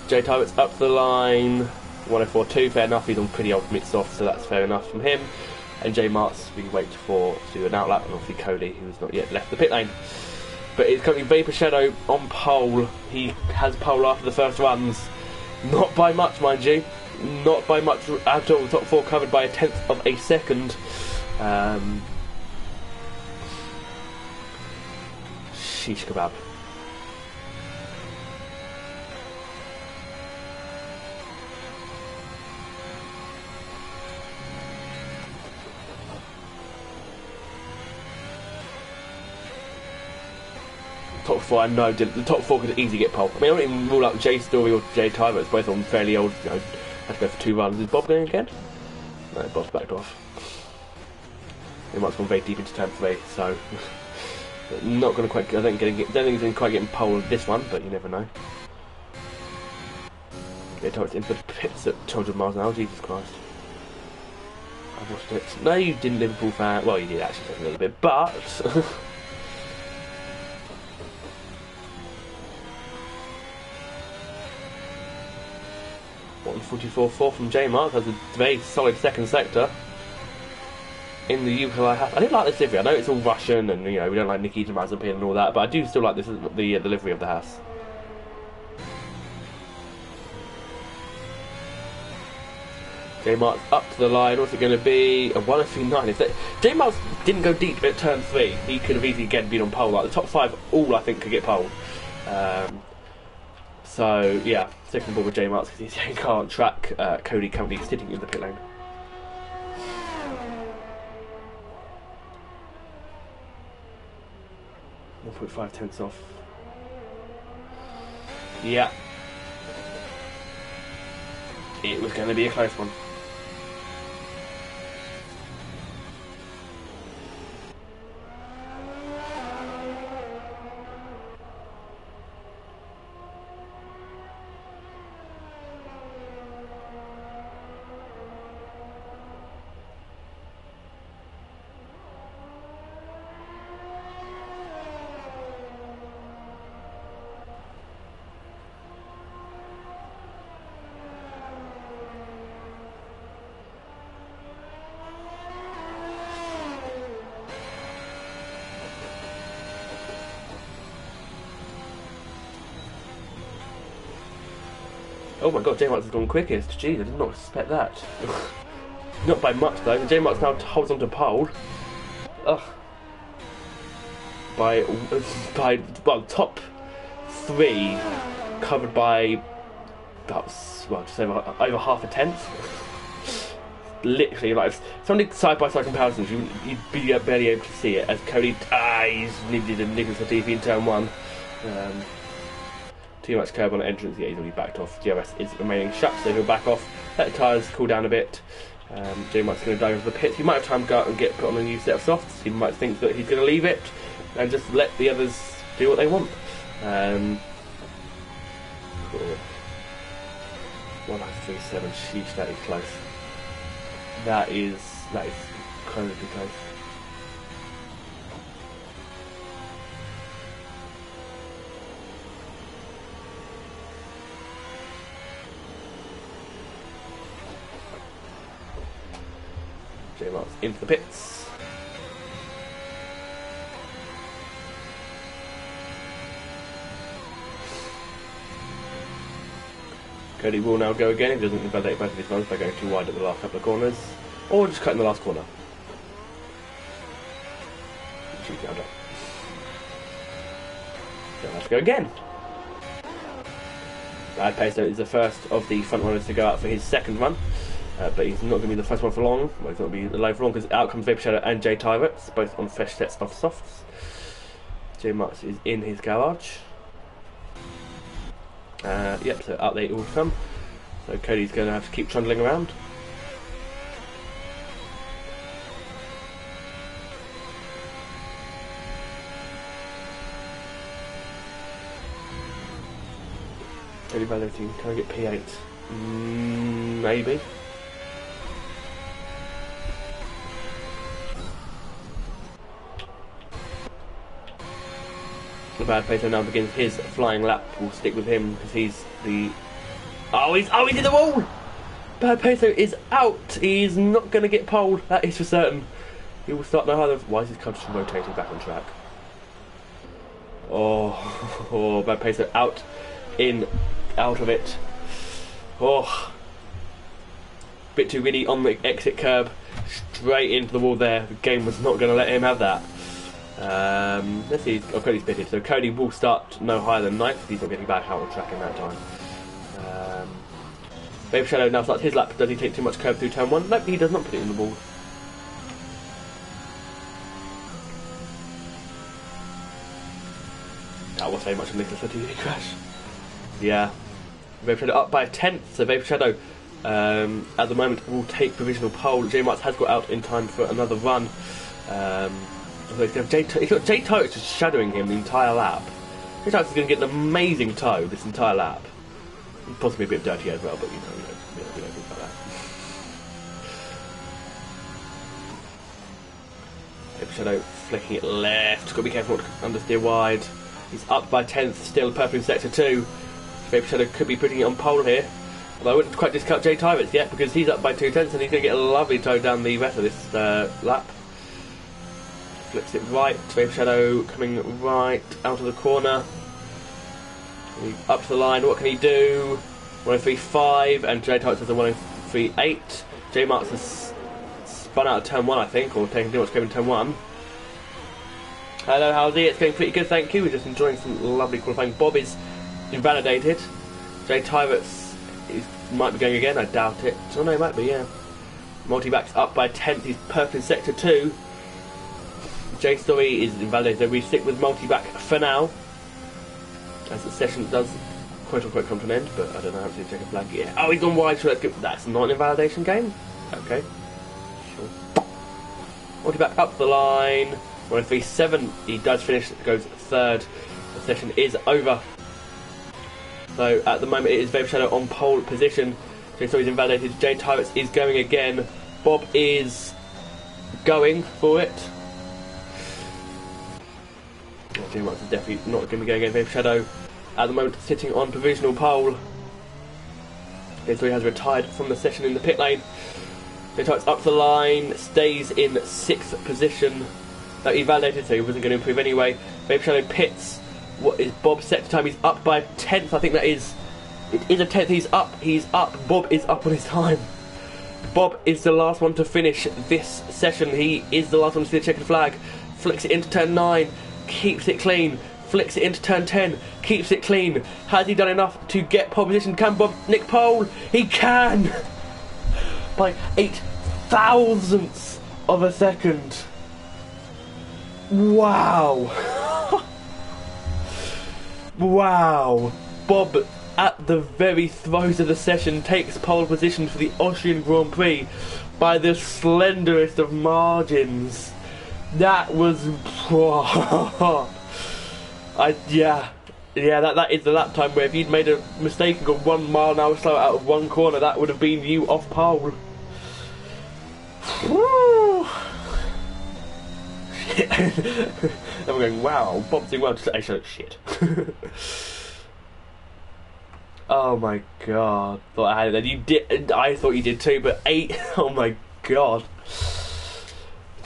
J Tyrants up to the line. 1:04.2, fair enough. He's on pretty old mid-soft, so that's fair enough from him. And J Marks, we wait to do an outlap, and obviously Cody, who's not yet left the pit lane. But it's currently Vapor Shadow on pole. He has pole after the first runs. Not by much, mind you. Not by much at all. The top four covered by 1/10 of a second. Sheesh kebab. Top four, I know the top four could easily get pole. I mean, I wouldn't even rule out Jay Story or Jay Tyler. It's both on fairly old. You know, had to go for 2 runs. Is Bob going again? No, Bob's backed off. He might have gone very deep into turn 3, so not going to quite. I don't think he's going to quite get pole on this one, but you never know. Get towards into the pits at 200 miles an hour. Jesus Christ! I watched it. No, you didn't, Liverpool fan. Well, you did actually a little bit, but. 144.4 from J Mark has a very solid second sector in the UKI Haas. I did like this livery. I know it's all Russian and you know we don't like Nikita Mazepin and all that, but I do still like this the livery of the Haas. J Mark's up to the line. What's it going to be? A 103.9. If J Mark didn't go deep at turn 3, he could have easily again been on pole. Like the top 5, all I think could get pole. So yeah, second ball with J Marks because he can't track Cody currently sitting in the pit lane. .5 off. Yeah, it was going to be a close one. Oh my god, J Marks has gone quickest. Jeez, I did not expect that. Not by much though. J Marks now holds on to pole. Ugh. By well, top 3 covered by about just over half a tenth. Literally, like something side by side comparisons, you'd be barely able to see it. As Cody he's needed a Nicholas Latifi in turn 1. Too much curb on the entrance, yeah, he's already backed off. DRS is remaining shut, so he'll back off, let the tyres cool down a bit. J Mark's going to dive into the pits. He might have time to go out and get put on a new set of softs. He might think that he's going to leave it and just let the others do what they want. Cool. 137, sheesh, that is close. That is incredibly close. J Marks into the pits. Cody will now go again. He doesn't invalidate both of his runs by going too wide at the last couple of corners, or just cutting the last corner. So he'll have to go again. Bad Peso is the first of the front runners to go out for his second run. But he's not going to be the first one for long. Well, he's not going to be the low for long because out comes Vapor Shadow and Jay Tyretts, both on fresh sets of softs. J Marks is in his garage. Yep, so out they all come. So Cody's going to have to keep trundling around. Cody Valentine, can I get P8? Maybe. The Bad Peso now begins his flying lap. We'll stick with him because he's the. Oh, he did the wall! Bad Peso is out. He's not going to get poled. That is for certain. He will start now. Why is his car just rotating back on track? Oh, oh, bad pace out, in, out of it. Oh, bit too greedy on the exit curb, straight into the wall there. The game was not going to let him have that. Let's see, oh, Cody's pitted, so Cody will start no higher than 9th. He's not getting back out on track in that time. Baby Shadow now starts his lap. Does he take too much curb through turn 1? Nope, he does not put it in the wall. That was very much of Nicholas, did he crash? Yeah. Vapor Shadow up by 1/10, so Vapor Shadow at the moment will take provisional pole. J Marks has got out in time for another run. He's got J Tyrus just shadowing him the entire lap. J Tyrus is going to get an amazing toe this entire lap. Possibly a bit dirty as well, but you know things like that. Vapor Shadow flicking it left. Got to be careful not to understeer wide. He's up by 10th, still purple in sector 2. Vapor Shadow could be putting it on pole here. Although I wouldn't quite discount J Tyrus yet, because he's up by 2/10 and he's going to get a lovely toe down the rest of this lap. Flips it right, Vapor Shadow coming right out of the corner. Up to the line, what can he do? 103.5 and J Tyrus has a 103.8. J Marks has spun out of turn 1, I think, or taking too much curb in turn 1. Hello, how's he? It's going pretty good, thank you. We're just enjoying some lovely qualifying. Bob is invalidated. J Tyrus might be going again, I doubt it. Oh no, he might be, yeah. Multiback's up by 10th, he's purple in sector 2. J Story is invalidated, so we stick with multiback for now. As the session does quote unquote come to an end, but I don't know how to check a flag. Yeah. Oh, he's gone wide, so that's not an invalidation game? Okay. Sure. Multiback up the line. 103.7, he does finish, goes 3rd. The session is over. So at the moment it is Vapor Shadow on pole position. J Story's invalidated. J Tyrus is going again. Bob is going for it. J Marks is definitely not going to be going against Vapor Shadow. At the moment sitting on provisional pole. J Story has retired from the session in the pit lane. J Tyrus up the line, stays in 6th position. No, he validated, so he wasn't going to improve anyway. Vapor Shadow pits. What is Bob's sector time? He's up by 10th, I think that is. It is a 10th, he's up. Bob is up on his time. Bob is the last one to finish this session. He is the last one to see the checkered flag. Flicks it into turn 9, keeps it clean. Flicks it into turn 10, keeps it clean. Has he done enough to get pole position? Can Bob nick pole? He can! By 8 thousandths of a second. Wow. Wow. Bob, at the very throes of the session, takes pole position for the Austrian Grand Prix by the slenderest of margins. That was... yeah, that is the lap time where if you'd made a mistake and gone 1 mile an hour slower out of one corner, that would have been you off pole. I'm going, wow, Bob's doing well. Just actually, shit. Oh my god, thought I had it. You did. I thought you did too, but 8. Oh my god.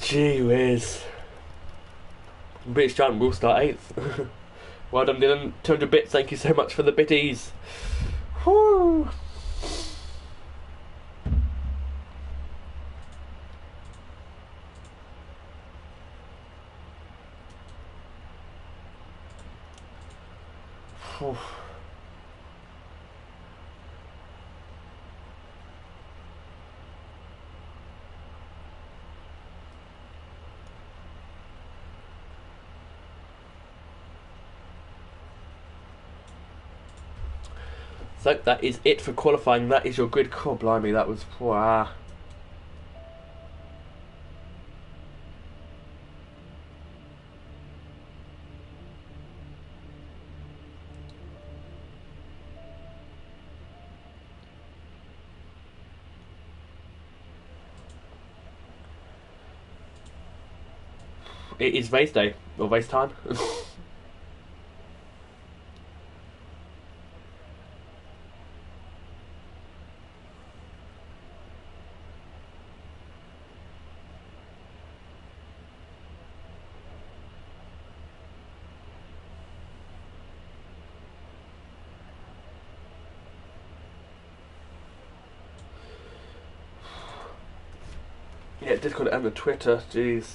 Gee whiz. British Giant will start 8th. Well done, Dylan. 200 bits. Thank you so much for the bitties. Whew. So that is it for qualifying. That is your grid. God blimey, that was... Wow. It is race day, or race time. Yeah, Discord and the Twitter, jeez.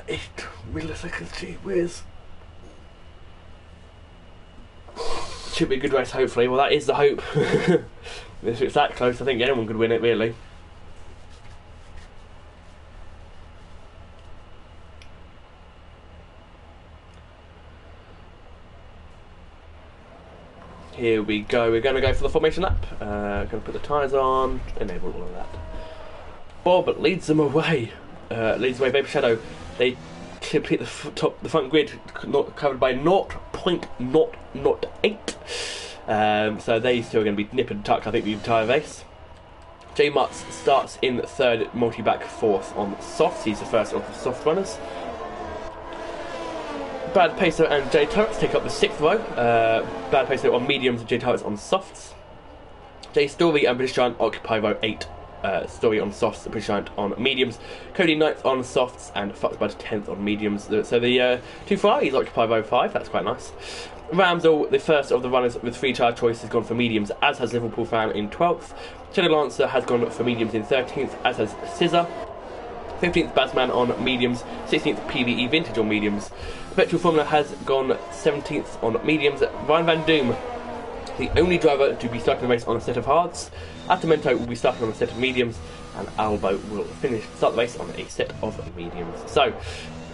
8 milliseconds, gee whiz. Should be a good race, hopefully. Well, that is the hope. If it's that close, I think anyone could win it, really. Here we go. We're going to go for the formation lap. Going to put the tyres on, enable all of that. Bob leads them away. Leads away Vapor Shadow. They complete the front grid covered by 0.008. So they still going to be nip and tuck, I think, the entire race. J Mutz starts in third, multi-back fourth on softs. He's the first of the soft runners. Bad Pacer and J Turrets take up the 6th row. Bad Pacer on mediums and J Turrets on softs. J Story and British Giant occupy row 8. Story on softs, British Giant on mediums. Cody 9th on softs and Foxbud 10th on mediums. So the two Ferraris occupy row 5. That's quite nice. Ramsel, the first of the runners with 3 tyre choices, gone for mediums, as has Liverpool Fan in 12th. Shadow Lancer has gone for mediums in 13th, as has Scissor. 15th Bazman on mediums, 16th PVE Vintage on mediums. Perpetual Formula has gone 17th on mediums. Ryan Van Doom, the only driver to be starting the race on a set of hards. Atamento will be starting on a set of mediums, and Albo will start the race on a set of mediums. So,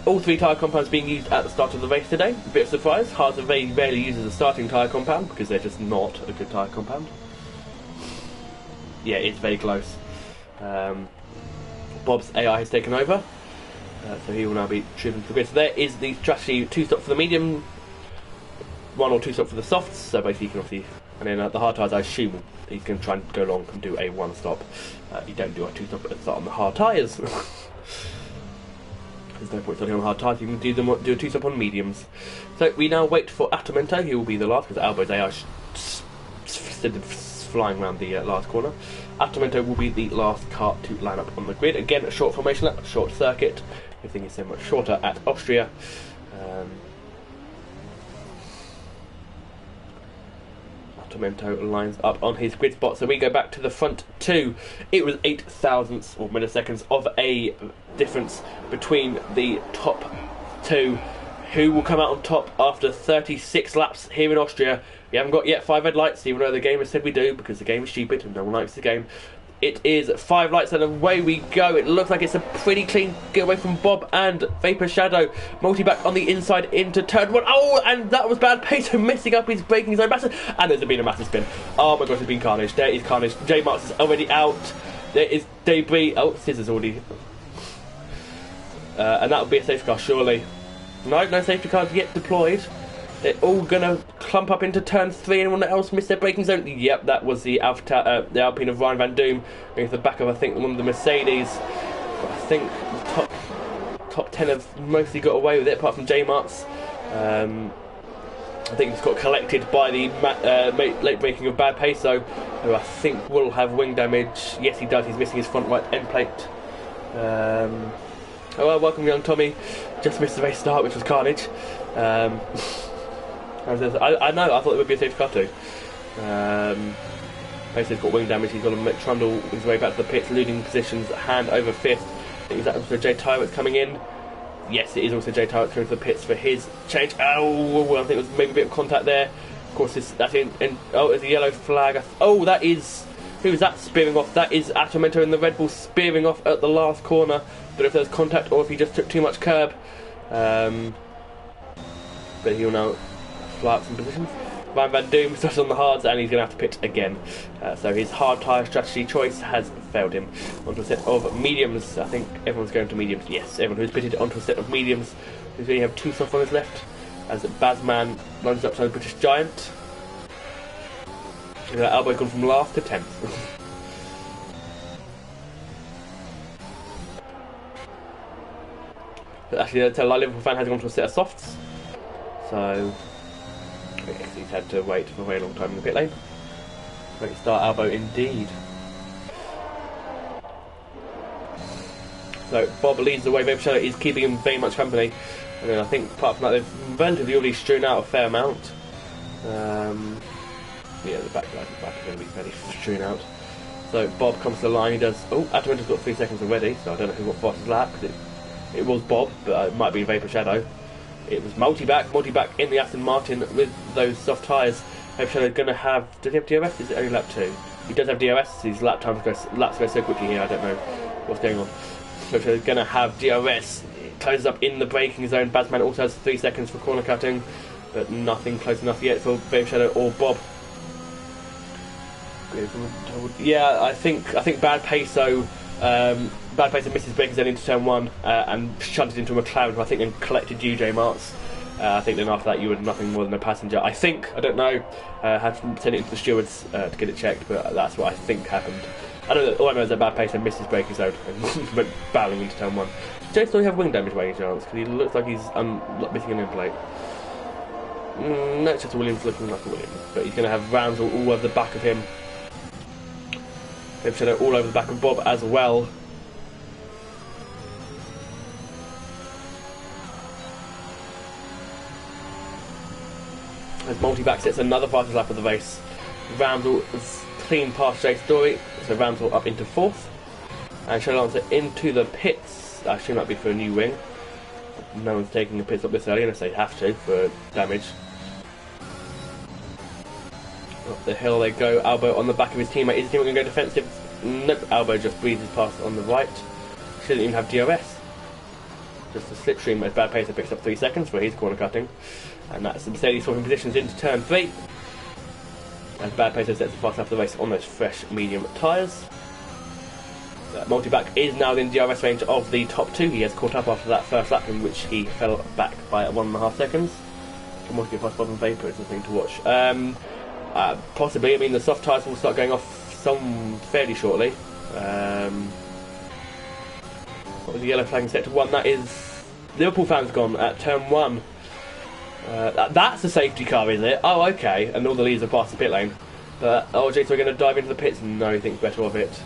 all 3 tyre compounds being used at the start of the race today. A bit of surprise, hards are very rarely used as a starting tyre compound because they're just not a good tyre compound. Yeah, it's very close. Bob's AI has taken over, so he will now be driven to the grid. So there is the strategy: 2 stop for the medium, 1 or 2 stop for the softs. So basically, you can obviously, and then the hard tyres, I assume he's going to try and go long and do a 1 stop. You don't do a 2 stop at the start on the hard tyres. There's no point starting on hard tyres. You can do a 2 stop on mediums. So we now wait for Atamento. He will be the last because Albo's AI flying around the last corner. Atamento will be the last car to line up on the grid. Again, a short formation lap, a short circuit. Everything is so much shorter at Austria. Atamento lines up on his grid spot. So we go back to the front 2. It was 8 thousandths or milliseconds of a difference between the top 2. Who will come out on top after 36 laps here in Austria? We haven't got yet 5 red lights, even though the game has said we do, because the game is stupid and no one likes the game. It is 5 lights and away we go. It looks like it's a pretty clean getaway from Bob and Vapor Shadow. Multi-back on the inside into turn 1. Oh, and that was Bad Pacer messing up his braking zone massive. And there's been a massive spin. Oh my gosh, there's been carnage. There is carnage. J Marks is already out. There is debris. Oh, Scissor's already. And that would be a safety car, surely. No safety cars yet deployed. They're all going to clump up into turn 3. Anyone else missed their braking zone? Yep, that was the Alpine of Ryan Van Doom going to the back of, I think, one of the Mercedes. But I think the top 10 have mostly got away with it, apart from J Marks. I think it's got collected by the late braking of Bad Pacer, who I think will have wing damage. Yes, he does. He's missing his front right end plate. Oh, well, welcome, young Tommy. Just missed the race start, which was carnage. I know, I thought it would be a safety car too. Pacer's got wing damage. He's got to trundle his way back to the pits, losing positions, hand over 5th. I think that also J Tyrant's coming in. Yes, it is also J Tyrant coming to the pits for his change. Oh, I think there was maybe a bit of contact there. Of course, that's in. Oh, there's a yellow flag. Oh, that is. Who is that spearing off? That is Atamento in the Red Bull spearing off at the last corner. But if there's contact or if he just took too much curb. But he'll now fly up some positions. Ryan Van Doom starts on the hards and he's going to have to pit again. So his hard tyre strategy choice has failed him. Onto a set of mediums. I think everyone's going to mediums. Yes, everyone who's pitted onto a set of mediums. Who's only have 2 soft runners left. As Bazman lines up to the British Giant. Albo gone from last to 10th. But actually, the Liverpool Fan has gone to a set of softs. So, I guess he's had to wait for a very long time in the pit lane. Great start, Albo, indeed. So, Bob leads the way. Vapor Shadow is keeping him very much company. And then I think, apart from that, they've relatively already strewn out a fair amount. Yeah, the back guys are going to be fairly strewn out. So Bob comes to the line, he does... Oh, Atamanta's got 3 seconds already, so I don't know who got fastest lap, because it was Bob, but it might be Vapor Shadow. It was Multi-Back in the Aston Martin with those soft tyres. Vapor Shadow going to have... Does he have DRS? Is it only lap 2? He does have DRS, his laps go so quickly here, I don't know what's going on. Vapor Shadow's going to have DRS. It closes up in the braking zone. Bazman also has 3 seconds for corner cutting, but nothing close enough yet for Vapor Shadow or Bob. Yeah, I think Bad Peso misses braking zone into turn 1 and shunted into a McLaren, who I think then collected you, J Marks. I think then after that you were nothing more than a passenger. I think, I don't know, had to send it into the stewards to get it checked, but that's what I think happened. I don't know, all I know is that Bad Peso misses braking zone and went barreling into turn 1. Jay still have wing damage by any chance? Because he looks like he's missing an end plate. No, it's just Williams looking like a Williams, but he's going to have rounds all over the back of him. They've shadow all over the back of Bob as well. As Multi-Back sets another fastest lap of the race. Ramsel is clean past Jay Story, so Ramsel up into 4th. And Shadow Lancer into the pits. Actually, might be for a new wing. No one's taking a pit stop this early unless they have to for damage. Up the hill they go. Albo on the back of his teammate. Is his teammate going to go defensive? Nope. Albo just breezes past on the right. Shouldn't even have DRS. Just a slipstream as Bad Pacer picks up 3 seconds for his corner cutting. And that's the Mercedes swapping positions into turn 3. As Bad Pacer sets the fast lap of the race on those fresh medium tyres. Multi-Back is now in DRS range of the top 2. He has caught up after that first lap in which he fell back by 1.5 seconds. Multi past Bob and Vapor is the thing to watch. Possibly, I mean the soft tyres will start going off fairly shortly. What was the yellow flag set to 1? That is Liverpool fans gone at turn 1. That's a safety car, is it? Oh, okay. And all the leaders are past the pit lane. But Jay, so we're going to dive into the pits? No, he thinks better of it.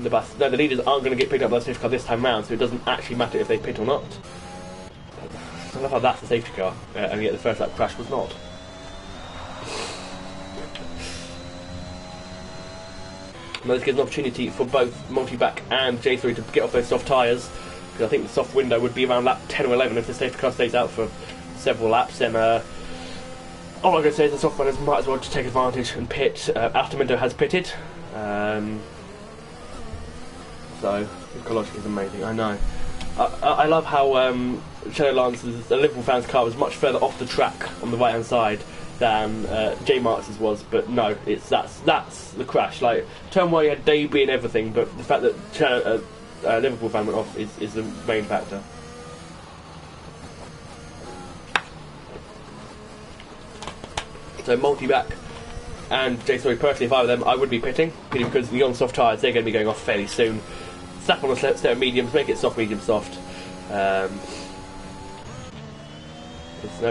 The leaders aren't going to get picked up by the safety car this time round, so it doesn't actually matter if they pit or not. I love how that's the safety car, and yet the first lap crash was not. Now this gives an opportunity for both Multi-Back and J3 to get off those soft tyres, because I think the soft window would be around lap 10 or 11 if the safety car stays out for several laps. Then all I'm going to say is the soft runners might as well just take advantage and pit. Altamento has pitted. So, Ecologic is amazing, I know. I love how Shadow Lance's, the Liverpool fans' car was much further off the track on the right hand side than J Marks's was, but no, that's the crash. Like, turn 1 you had debris and everything, but the fact that Liverpool fan went off is the main factor. So Multi-Back and J3, personally, if I were them, I would be pitting because the on soft tyres, they're going to be going off fairly soon. Slap on a set of mediums, make it soft, medium, soft.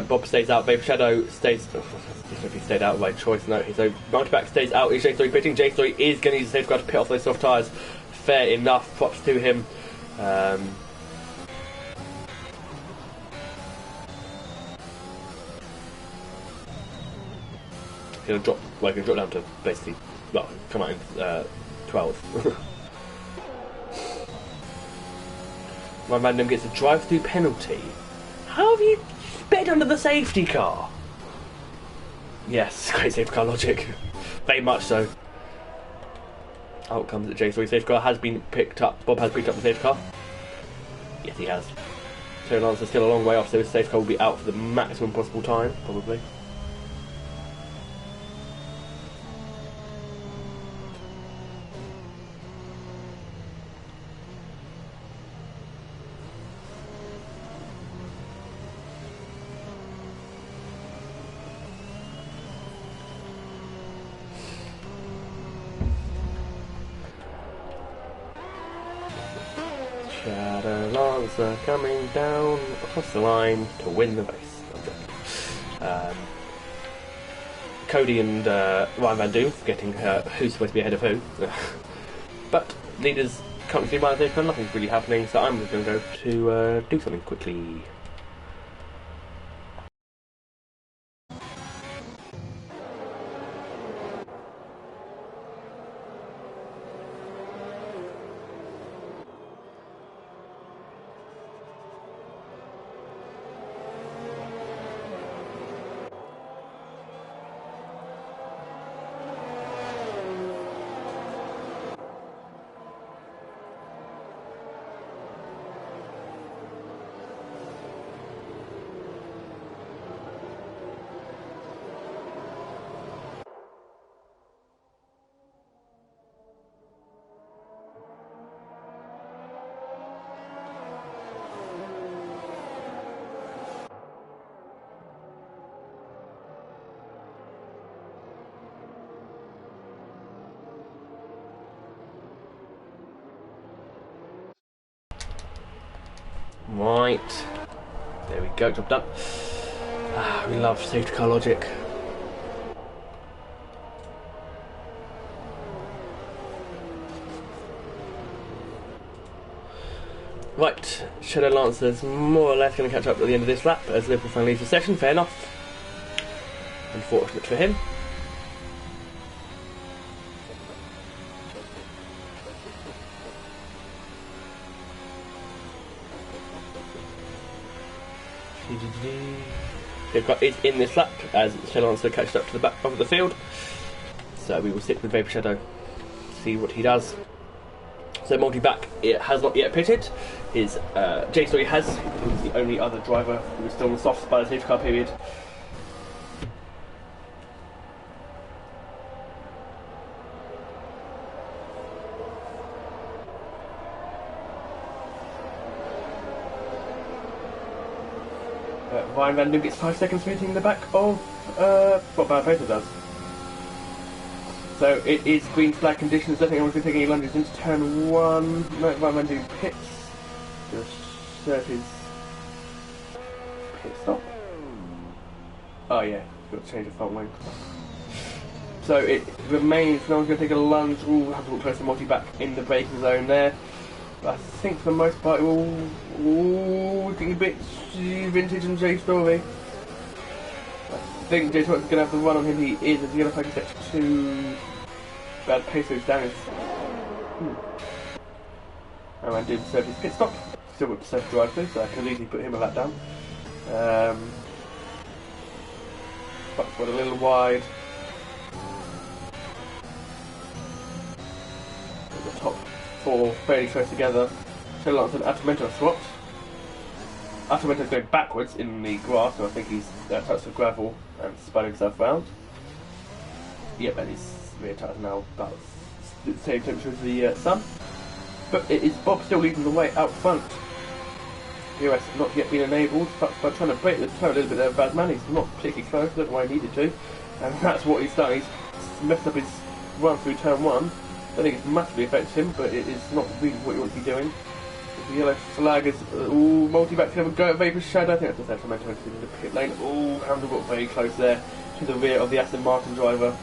Bob stays out, Vapor Shadow stays... if he stayed out by choice, no. So Multi-Back stays out, is J3 pitting. J3 is going to use a safeguard to pit off those soft tyres. Fair enough, props to him. He'll drop down to basically, well, come out in 12. My random gets a drive-through penalty. How have you sped under the safety car? Yes, great safety car logic. Very much so. Out comes the J3 safety car has been picked up. Bob has picked up the safety car. Yes, he has. So Lance's still a long way off, so his safety car will be out for the maximum possible time, probably. Shadow Lancer coming down across the line to win the race. Cody and Ryan Van Doom forgetting who's supposed to be ahead of who. But leaders can't see why there's nothing's really happening, so I'm just going to go to do something quickly. Right. There we go, job done. Ah, we love safety car logic. Right, Shadow Lancer's more or less going to catch up at the end of this lap as Liverpool finally leaves the session. Fair enough. Unfortunate for him. They've got it in this lap as Shadow Lancer catches up to the back of the field. So we will stick with Vapor Shadow, see what he does. So multi-back, it has not yet pitted. His J-Story has. He's the only other driver who is still on the softs by the safety car period. Ryan Van Doom gets 5 seconds meeting in the back of what Bad Pacer does. So it is green flag conditions. I think I'm going to be taking any lunges into turn 1. No, Ryan Van Doom pits. Just serve his pit stop. Oh yeah, got to change the front wing. So it remains, no one's going to take a lunge. Ooh, have to look close to multi-back in the braking zone there. But I think for the most part, ooh, getting a bit vintage and J-Story. I think J-Story's going to have the run on him. He is. Is he going to focus it to Bad Peso's damage? And I did serve his pit stop. Still with the safe drive through, so I can easily put him a lap down. But a little wide. At the top 4 fairly close together. Shadow Lancer and Atomento swapped. Atomento's going backwards in the grass, so I think he's touched the gravel and spun himself round. Yep, and his rear tyres now about the same temperature as the sun. But it is Bob still leading the way out front. EOS not yet been enabled, but by trying to break the toe a little bit there, Badman, he's not particularly close, I don't know why he needed to. And that's what he's done, he's messed up his run through turn 1. I don't think it's massively affected him, but it is not really what you want to be doing. The yellow flag is, ooh, multi-back to have a go at Vapor Shadow. I think that's just Atomento in the pit lane. Ooh, Hamilton got very close there to the rear of the Aston Martin driver.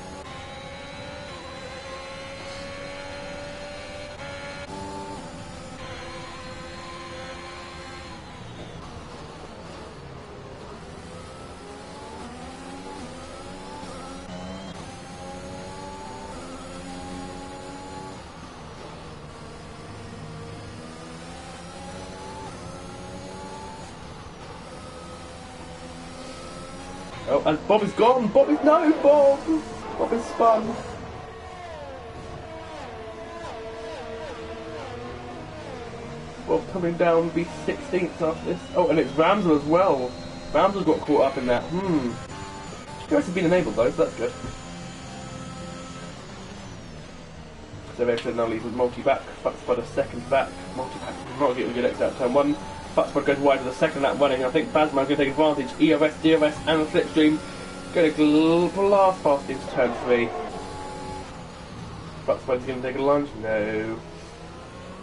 Oh, and Bob is gone! Bob is... No, Bob! Bob is spun! Bob coming down will be 16th after this. Oh, and it's Ramsel as well. Ramsel's got caught up in that. Steroids have been enabled though, so that's good. So they've now leaves with multi-back. Fuckspud a second back. Multi-back is not getting a good exit out of turn 1. Fuckspud goes wide with the second lap running. I think Bazman's going to take advantage. EOS, DOS and the slipstream going to blast past into turn 3. Fuckspud's going to take a lunge? No.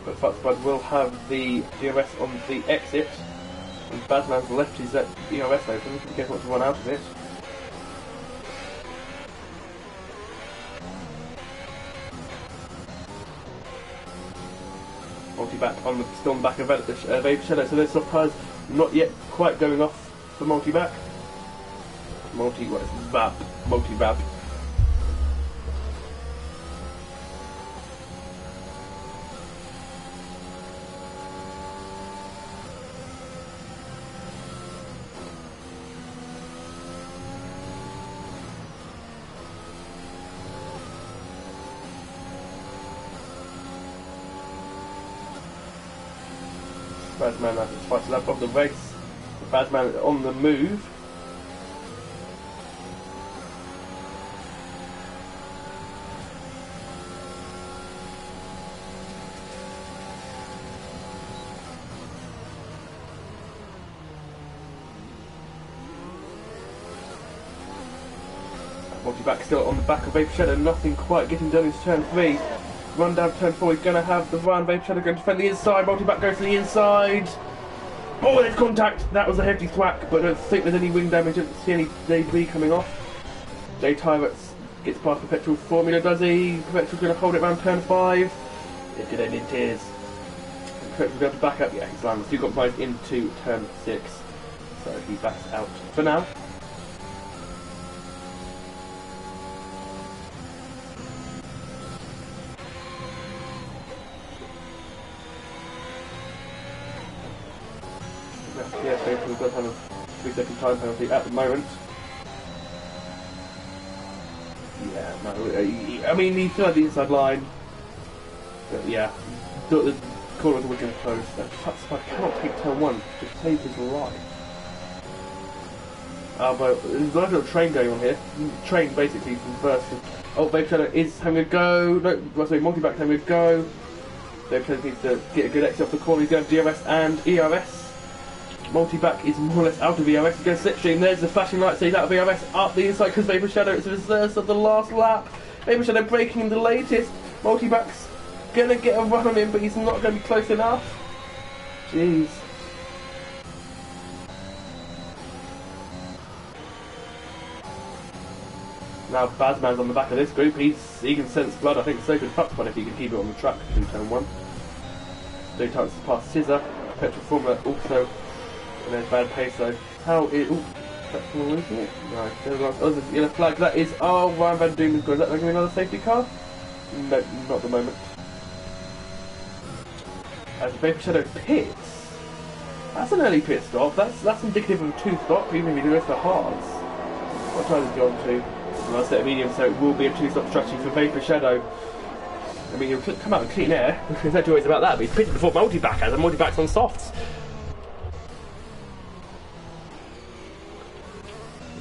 But Fuckspud will have the DOS on the exit. And Bazman's left his EOS open. He doesn't want to run out of it. Multi-back on the, still on the back of Vapor Shadow, so this surprise not yet quite going off for multi-back. What is VAP? Multi-VAP. Badman has its first lap of the race. Badman on the move. Multi-back still on the back of Vapor Shadow, nothing quite getting done in turn 3. Run down turn 4, he's going to have the run. Vapor Shadow going to defend the inside. Multi-back goes to the inside. Oh, there's contact! That was a hefty thwack, but I don't think there's any wing damage. I don't see any debris coming off. J Tyrants gets past Perpetual's formula, does he? Perpetual's going to hold it around turn 5. It did end in tears. Perpetual's going to back up. Yeah, he's landed. Still got compromised into turn 6. So he backs out for now. Yeah, Perpetual does have a 3-second time penalty at the moment. Yeah, no, I mean, he's still at the inside line. But yeah, the corners are going to close. But cannot take turn 1 to save his life. But there's a little train going on here. Train basically from first. Oh, Vapor Shadow is having a go. No, sorry, Multi-Back having a go. Vapor Shadow needs to get a good exit off the corner. He's going to DRS and ERS. Multi-Back is more or less out of ERS. He's going to slipstream. There's the flashing light, so he's out of ERS up the inside because Vapor Shadow is the reverse of the last lap. Vapor Shadow breaking the latest. Multi-Back's going to get a run on him, but he's not going to be close enough. Jeez. Now Bazman's on the back of this group. He can sense blood. I think so could Fuckspot if he can keep it on the track in turn 1. No chance to pass Scissor. Petrol Formula also. And there's bad pace though. How is... Ooh, that's cool, isn't it? No, there's a yellow flag. That is... Oh, Ryan Van Doom is good. Is that going to be another safety car? No, not at the moment. As Vapor Shadow pits. That's an early pit stop. That's indicative of a 2-stop, even if he goes for hards. What time has he gone to? Well, set a medium, so it will be a 2-stop strategy for Vapor Shadow. I mean, he'll come out in clean air. There's no two ways about that, but he's pitted before Multi-Back has, and Multi-Back's on softs.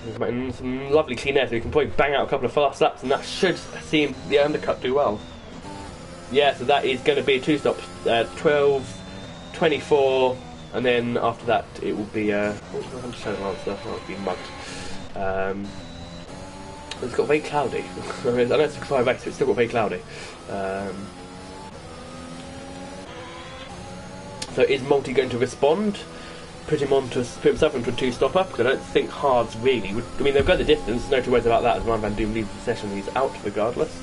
He's in some lovely clean air, so he can probably bang out a couple of fast laps, and that should see the undercut do well. Yeah, so that is going to be a 2-stop. 12, 24, and then after that it will be I'm just showing answer. I'll be mugged. It's got very cloudy. I know it's a 5 race, but it's still got very cloudy. So is Multi going to respond? Put himself into a 2-stopper? Because I don't think Hards really would. I mean, they've got the distance, no two ways about that. As Ryan Van Doom leaves the session, he's out regardless.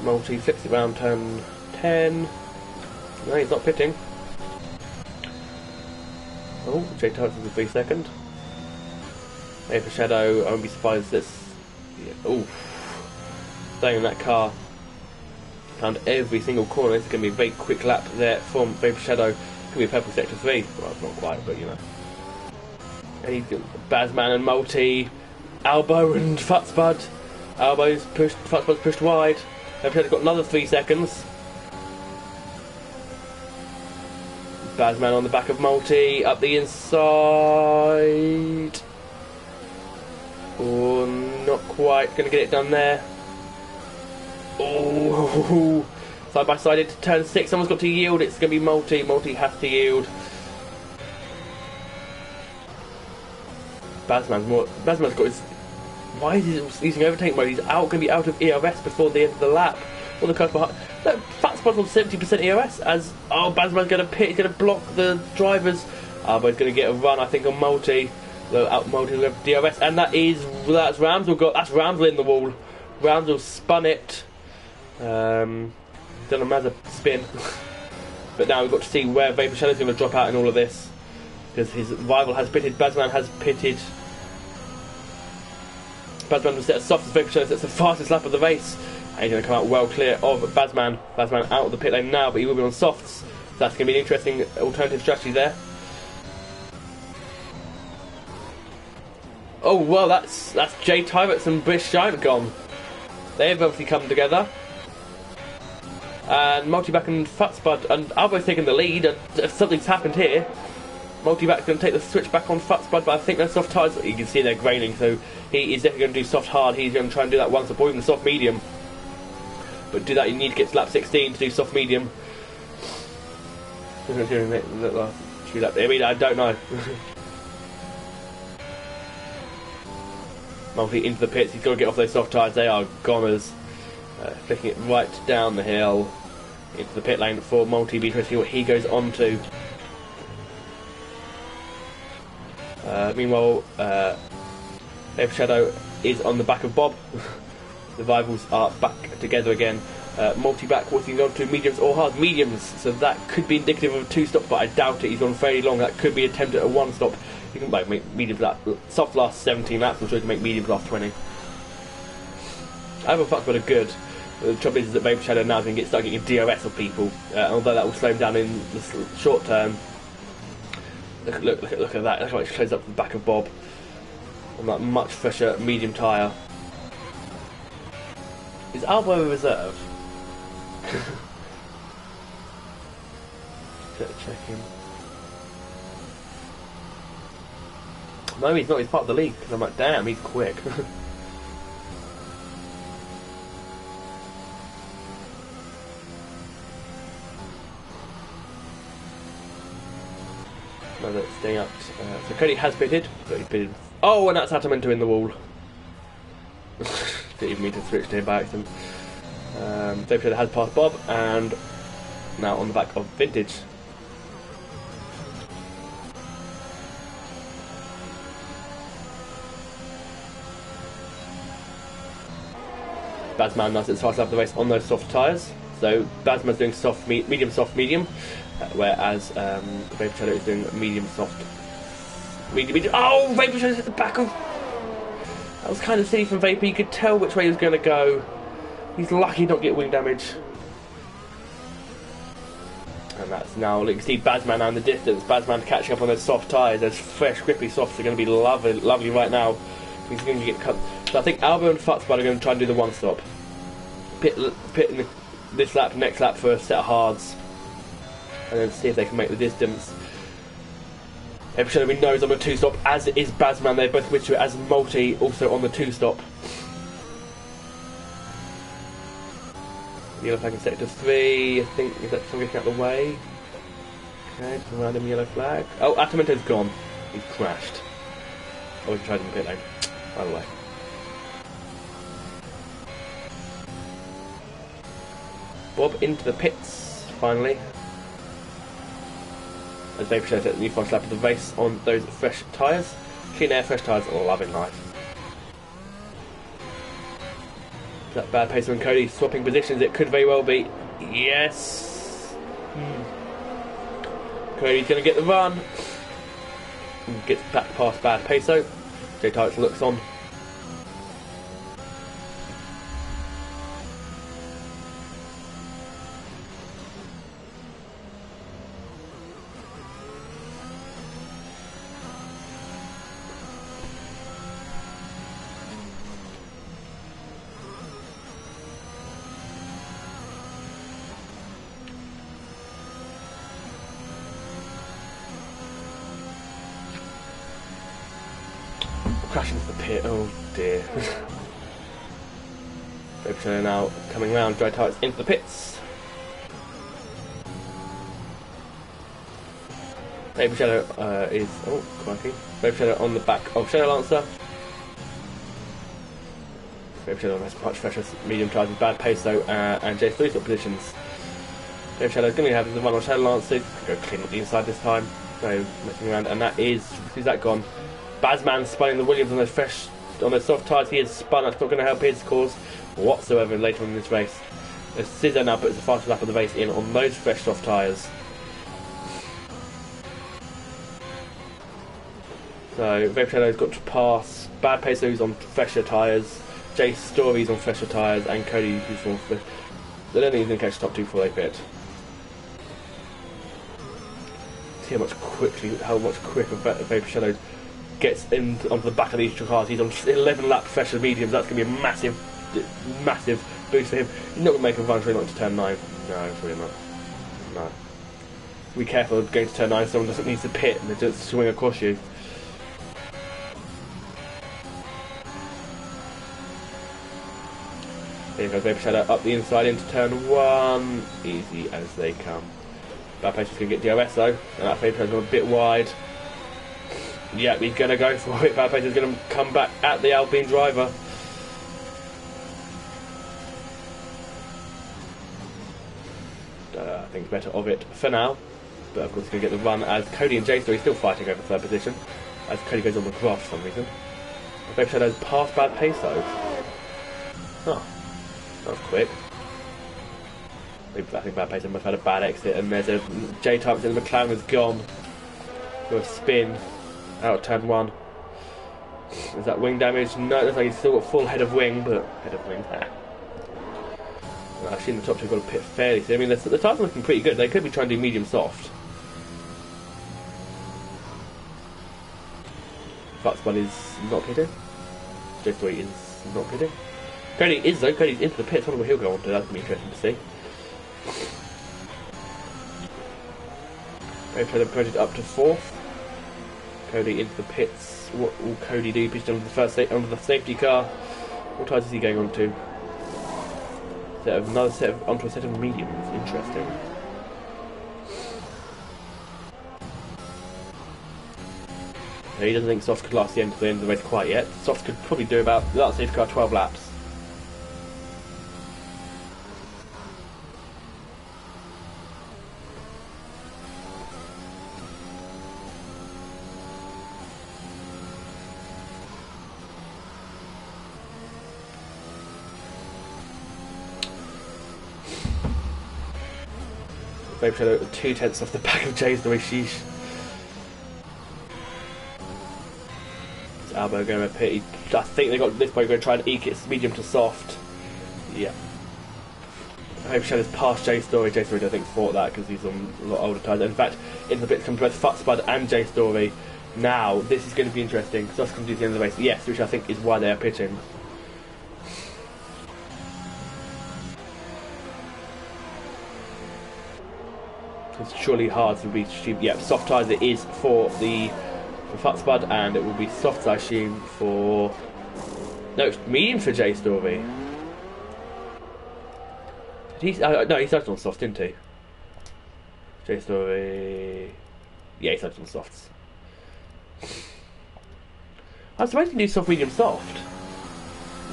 Multi flips it round turn 10. No, he's not pitting. Oh, J Types is a 3-second. Vapor Shadow, I won't be surprised this. Yeah. Ooh. Staying in that car. Found every single corner. It's going to be a very quick lap there from Vapor Shadow. Could be a purple sector 3. Well, not quite, but you know. Bazman and Multi. Albo and Futzbud. Albo's pushed, Futzbud's pushed wide. Vapor Shadow's got another 3 seconds. Bazman on the back of Multi, up the inside. Oh, not quite going to get it done there. Oh, side by side into turn 6. Someone's got to yield. It's going to be Multi. Multi has to yield. Bazman's got his... Why is he using overtake mode? He's going to be out of ERS before the end of the lap. All the cars behind. No, Fatspot's on 70% ERS as... Oh, Bazman's going to pit. He's going to block the drivers. But he's going to get a run, I think, on Multi. Out Multi with DRS. And that's Ramsel. That's Ramsel in the wall. Ramsel spun it. Done a Mazda spin. But now we've got to see where Vapor Shadow's going to drop out in all of this. Because his rival has pitted. Bazman has pitted. Bazman was set as soft as Vapor Shadow. That's the fastest lap of the race. And he's going to come out well clear of Bazman. Bazman out of the pit lane now, but he will be on softs. So that's going to be an interesting alternative strategy there. Oh, well, that's Jay Tyrants and British Giant gone. They've obviously come together. And Multi-Back and Futzbud and Albo's taking the lead. And something's happened here. Multi-Back's going to take the switch back on Futzbud, but I think they're soft tyres. You can see they're graining, so he is definitely going to do soft hard. He's going to try and do that once, or even the soft medium. But to do that, you need to get to lap 16 to do soft medium. I mean, I don't know. Multi into the pits. He's got to get off those soft tyres. They are goners. flicking it right down the hill into the pit lane for Multi-B to see what he goes on to. Meanwhile, Vapor Shadow is on the back of Bob. The rivals are back together again. Multi-back walking on to mediums or hard mediums, so that could be indicative of a 2-stop, but I doubt it. He's gone fairly long. That could be attempted at a 1-stop. You can make mediums soft last 17 laps. I'm sure you can make mediums last 20. Either fucks, but are good. The trouble is that Vapor Shadow now is going to start getting a DRS of people, although that will slow him down in the short term. Look at that. That's how it closes up the back of Bob on that much fresher medium tyre. Is Albo a reserve? Checking. No, he's not. He's part of the league. I'm like, damn, he's quick. No, that's staying up. So Cody has pitted. But he pitted. Oh, and that's Atamento in the wall. Didn't even mean to switch to him by accident. Vapor Shadow has passed Bob, and now on the back of Vintage. Bazman now sits fast up the race on those soft tyres. So Bazman's doing soft, medium, whereas Vapor Shadow is doing medium, soft, medium. Oh, Vapor Shadow's at the back of. That was kind of silly from Vapor. You could tell which way he was going to go. He's lucky not to get wing damage. And that's now, you can see Bazman now in the distance. Bazman catching up on those soft tyres. Those fresh, grippy softs are going to be lovely right now. He's going to get cut. So I think Albo and Futzbud are going to try and do the 1-stop. Pit in this lap, next lap for a set of hards. And then see if they can make the distance. Vapor Shadow we know is on the 2-stop, as is Bazman. They both switch to it as Multi, also on the 2-stop. Yellow flag in sector 3, I think, is that something out of the way? Okay, random yellow flag. Oh, Atamento's gone. He's crashed. Oh, he tried in the pit lane, by the way. Bob into the pits, finally. As Vapor Shadow set the new first lap of the race on those fresh tyres. Clean air, fresh tyres, loving life. That bad pace on Cody swapping positions, it could very well be. Yes! Cody's going to get the run. Gets back past bad peso. J Tykes looks on. Crashing into the pit, oh dear. Vapor Shadow now coming round, Dry Tykes into the pits. Vapor Shadow is, oh crikey. Vapor Shadow on the back of Shadow Lancer. Vapor Shadow has much fresher medium tyres with bad pace though, and J's 3-stop positions. Vapor Shadow is going to have the run on Shadow Lancer, go clean at the inside this time. So messing around, and that is, who's that gone? Bazman spinning the Williams on those soft tyres. He is spun. That's not going to help his cause whatsoever later on in this race. As Scissor now puts the fastest lap of the race in on those fresh soft tyres. So Vapor Shadow's got to pass Bad Peso's on fresher tyres, Jay Story's on fresher tyres, and Cody who's on fresh. I don't think he's going to catch the top 2 before they pit. See how much quicker Vapor Shadow gets in onto the back of these cars. He's on 11 lap fresher mediums. That's going to be a massive boost for him. He's not going to make a run straight onto turn 9. No, probably not. No. Be careful of going to turn 9. Someone doesn't need to pit and they just swing across you. There goes Vapor Shadow up the inside into turn 1. Easy as they come. Bad Pace is going to get DRS though, and that Vapor Shadow's gone a bit wide. Yeah, he's going to go for it. Bad Pace is going to come back at the Alpine driver. think better of it for now. But of course, he's going to get the run as Cody and J-Story still fighting over third position, as Cody goes on the grass for some reason. Vape Shadow's past Bad Peso. Oh, that was quick. I think Bad Peso must have had a bad exit, and there's a J-Type, and the McLaren is gone. With a spin out of turn 1. Is that wing damage? No, it looks like he's still got full head of wing, but head of wing. I've seen the top two got a pit fairly. So I mean, the tyres are looking pretty good. They could be trying to do medium soft. Fluxbud is not pitting. J3 is not pitting. Cody is though. Cody's into the pits. I wonder what he'll go on to. That's going to be interesting to see. They've promoted up to 4th. Cody into the pits. What will Cody do? Pitched under the safety car. What tyres is he going on to? Onto a set of mediums. Interesting. No, he doesn't think softs could last the end of the race quite yet. Softs could probably do about, without safety car, 12 laps. Vape Shadow 2/10 off the back of Jay's the way sheesh. Albo going to pit. I think they got this boy going to try and eke it medium to soft. Yeah. Vape Shadow's past Jay Story. Jay Story I think fought that because he's on a lot older tyres. In fact, in the pit comes both Fuckspud and Jay Story. Now this is going to be interesting. So that's going to do the end of the race. Yes, which I think is why they are pitting. It's surely hard to be stupid. Yeah, soft tyres it is for Fuckspud, and it will be softs I assume for... No, it's medium for J Story. No, he started on soft, didn't he? J Story... Yeah, he started on softs. I was supposed to do soft, medium, soft.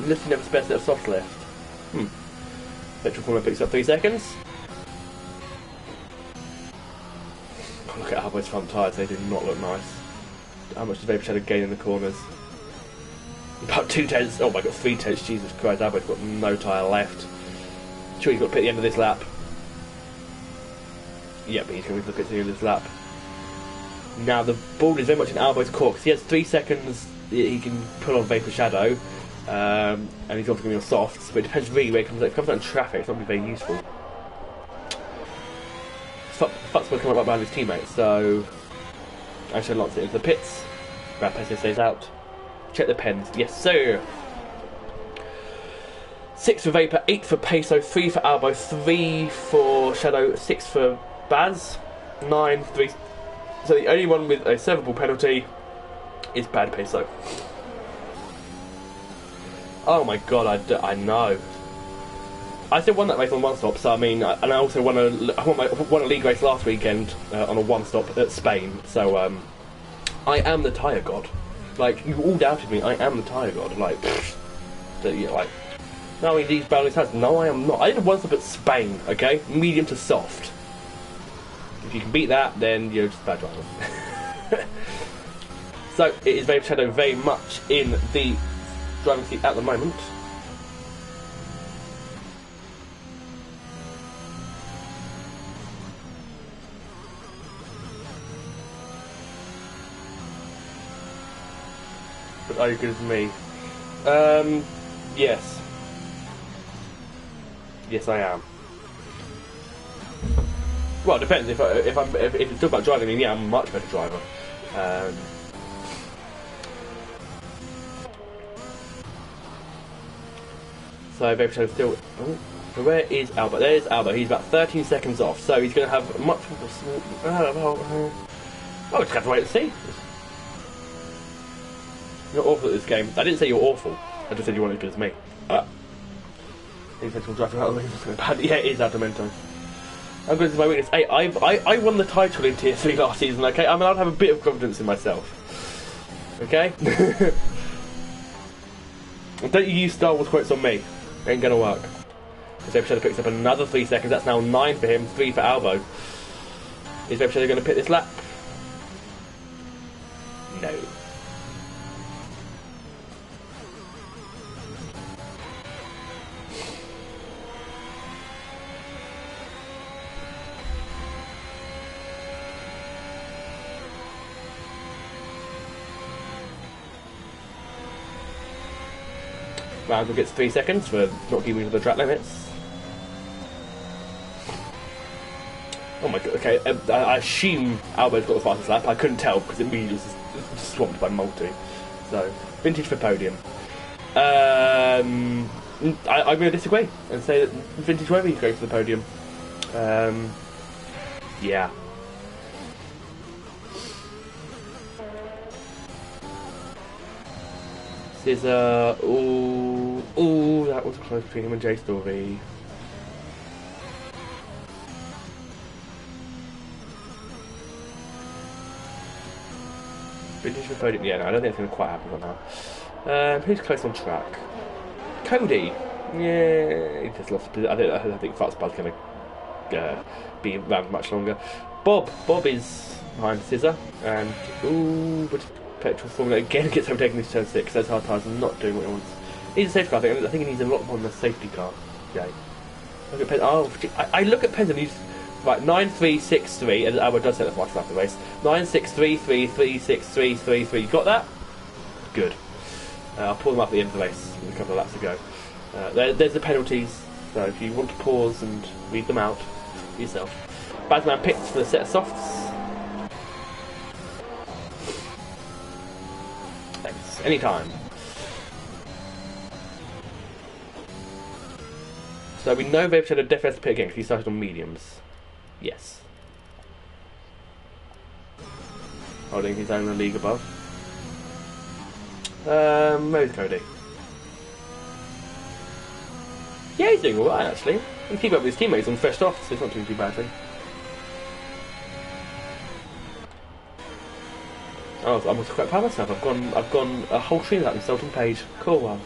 Lifting never spares a bit of soft left. Petrol Corner picks up 3 seconds. Look at Albo's front tyres, they do not look nice. How much does Vape Shadow gain in the corners? About 2/10. Oh my god, 3/10. Jesus Christ, Albo's got no tyre left. Sure, he's got to pit at the end of this lap. Yeah, but he's going to look at the end of this lap. Now, the ball is very much in Albo's court because he has 3 seconds he can pull on Vape Shadow, and he's obviously going to be on softs, but it depends really where it comes out. If it comes out in traffic, it's not going to be very useful. Fuck's will come up behind his teammates, so Ansho launches it into the pits. Brad Peso stays out. Check the pens. Yes, sir. 6 for Vapor, 8 for Peso, 3 for Albo, 3 for Shadow, 6 for Baz, 9, 3. So the only one with a servable penalty is Bad Peso. Oh my god, I know. I still won that race on 1 stop, so I mean, and I also won a league race last weekend on a 1 stop at Spain. So I am the tyre god. Like, you all doubted me. I am the tyre god. Like, yeah, like, no, these boundaries has. No, I am not. I did a 1 stop at Spain. Okay, medium to soft. If you can beat that, then you're just a bad driver. So it is Vape Shadow very much in the driving seat at the moment. But are you good as me? Yes. Yes, I am. Well, it depends. If it's still about driving, then yeah, I'm a much better driver. So Vape Shadow still. Oh, so where is Albert? There's Albert. He's about 13 seconds off. So he's going to have much. Oh, we just have to wait and see. You're awful at this game. I didn't say you're awful. I just said you weren't as good as me. Yeah, it is Adamento. I'm good as my weakness. Hey, I won the title in Tier 3 last season, okay? I'm allowed to have a bit of confidence in myself. Okay? Don't you use Star Wars quotes on me. Ain't gonna work. So Vapor picks up another 3 seconds. That's now 9 for him, 3 for Albo. Is Vapor going to pick this lap? No. Randall gets 3 seconds for not keeping to the track limits. Oh my god, okay, I assume Albo's got the fastest lap. I couldn't tell because it immediately was swamped by multi. So, Vintage for podium. I'm going to disagree and say that Vintage won't be going for the podium. Yeah. Scissor. Ooh, that was close between him and J Story. Vintage for podium. Yeah, no, I don't think it's going to quite happen right now. Who's close on track? Cody. Yeah, he just lost. I think Fartspud's going to be around much longer. Bob is behind Scissor, and but Petrol Formula again gets overtaken into turn 6. Those hard tyres are not doing what he wants. He needs a safety car. I think he needs a lot more than a safety car. Okay. Look at Pen. Oh, I look at Pens and he's right 9-3-6-3, and Albert does set the fastest lap of the race. 9-6-3-3-3-6-3-3-3. You got that? Good. I'll pull them up at the end of the race with a couple of laps to go. There's the penalties. So if you want to pause and read them out for yourself. Bazman picked for the set of softs. Thanks. Anytime. So we know they've said a definitely has to pick again because he started on mediums. Yes. Holding his own in the league above. Where's Cody? Yeah, he's doing alright actually. He can keep up with his teammates on fresh off, so he's not doing too badly. Oh, I'm quite proud of myself. I've gone a whole stream without insulting Paige. Cool one.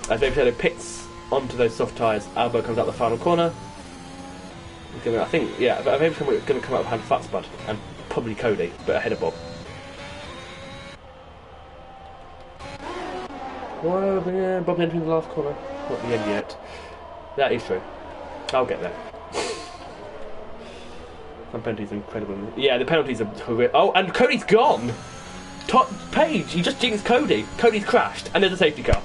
As David Taylor pits onto those soft tyres, Albo comes out the final corner. I think, yeah, David's going to come up behind Fartspud and probably Cody, but ahead of Bob. Well, yeah, Bob entering the last corner. Not the end yet. That is true. I'll get there. Some penalties are incredible. Yeah, the penalties are horrific. Oh, and Cody's gone! Paige, you just jinxed Cody. Cody's crashed, and there's a safety car.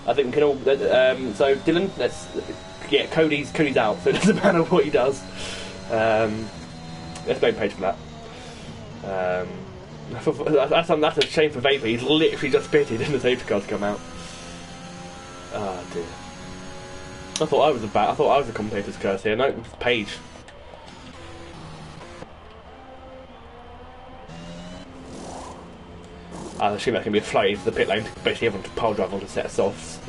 I think we can all. So Dylan, yeah, Cody's out, so it doesn't matter what he does. Let's blame Paige for that. That's a shame for Vapor. He's literally just pitted and the safety car's come out. Oh dear. I thought I was a commentator's curse here. No, it's Paige. I assume that can be a flight into the pit lane to basically everyone to pile drive onto a set of softs.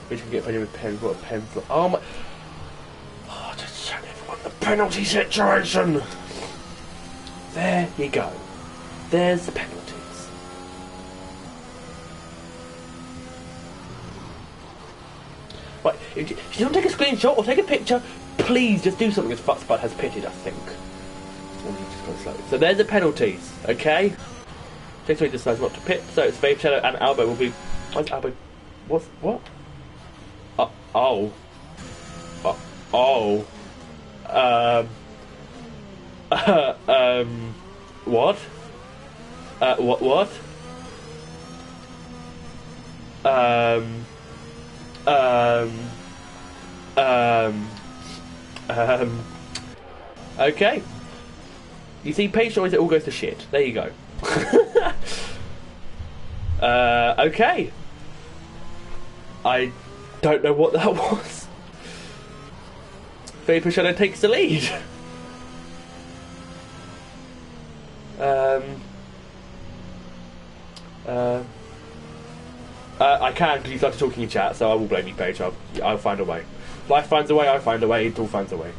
We can get ready with pens. What a pen for? Oh my! Oh, just show everyone the penalty situation. There you go. There's the penalties. Right, if you don't take a screenshot or take a picture, please just do something as Fartspud has pitted, I think. So there's the penalties, okay? Jason decides not to pit, so it's Vape and Albo will be. What's Albo? What? What? Okay. You see, Paige always it all goes to shit. There you go. Okay. I don't know what that was. Vapor Shadow takes the lead. I can because you started talking in chat, so I will blame you, Paige. I'll find a way. Life finds a way, I find a way, it all finds a way.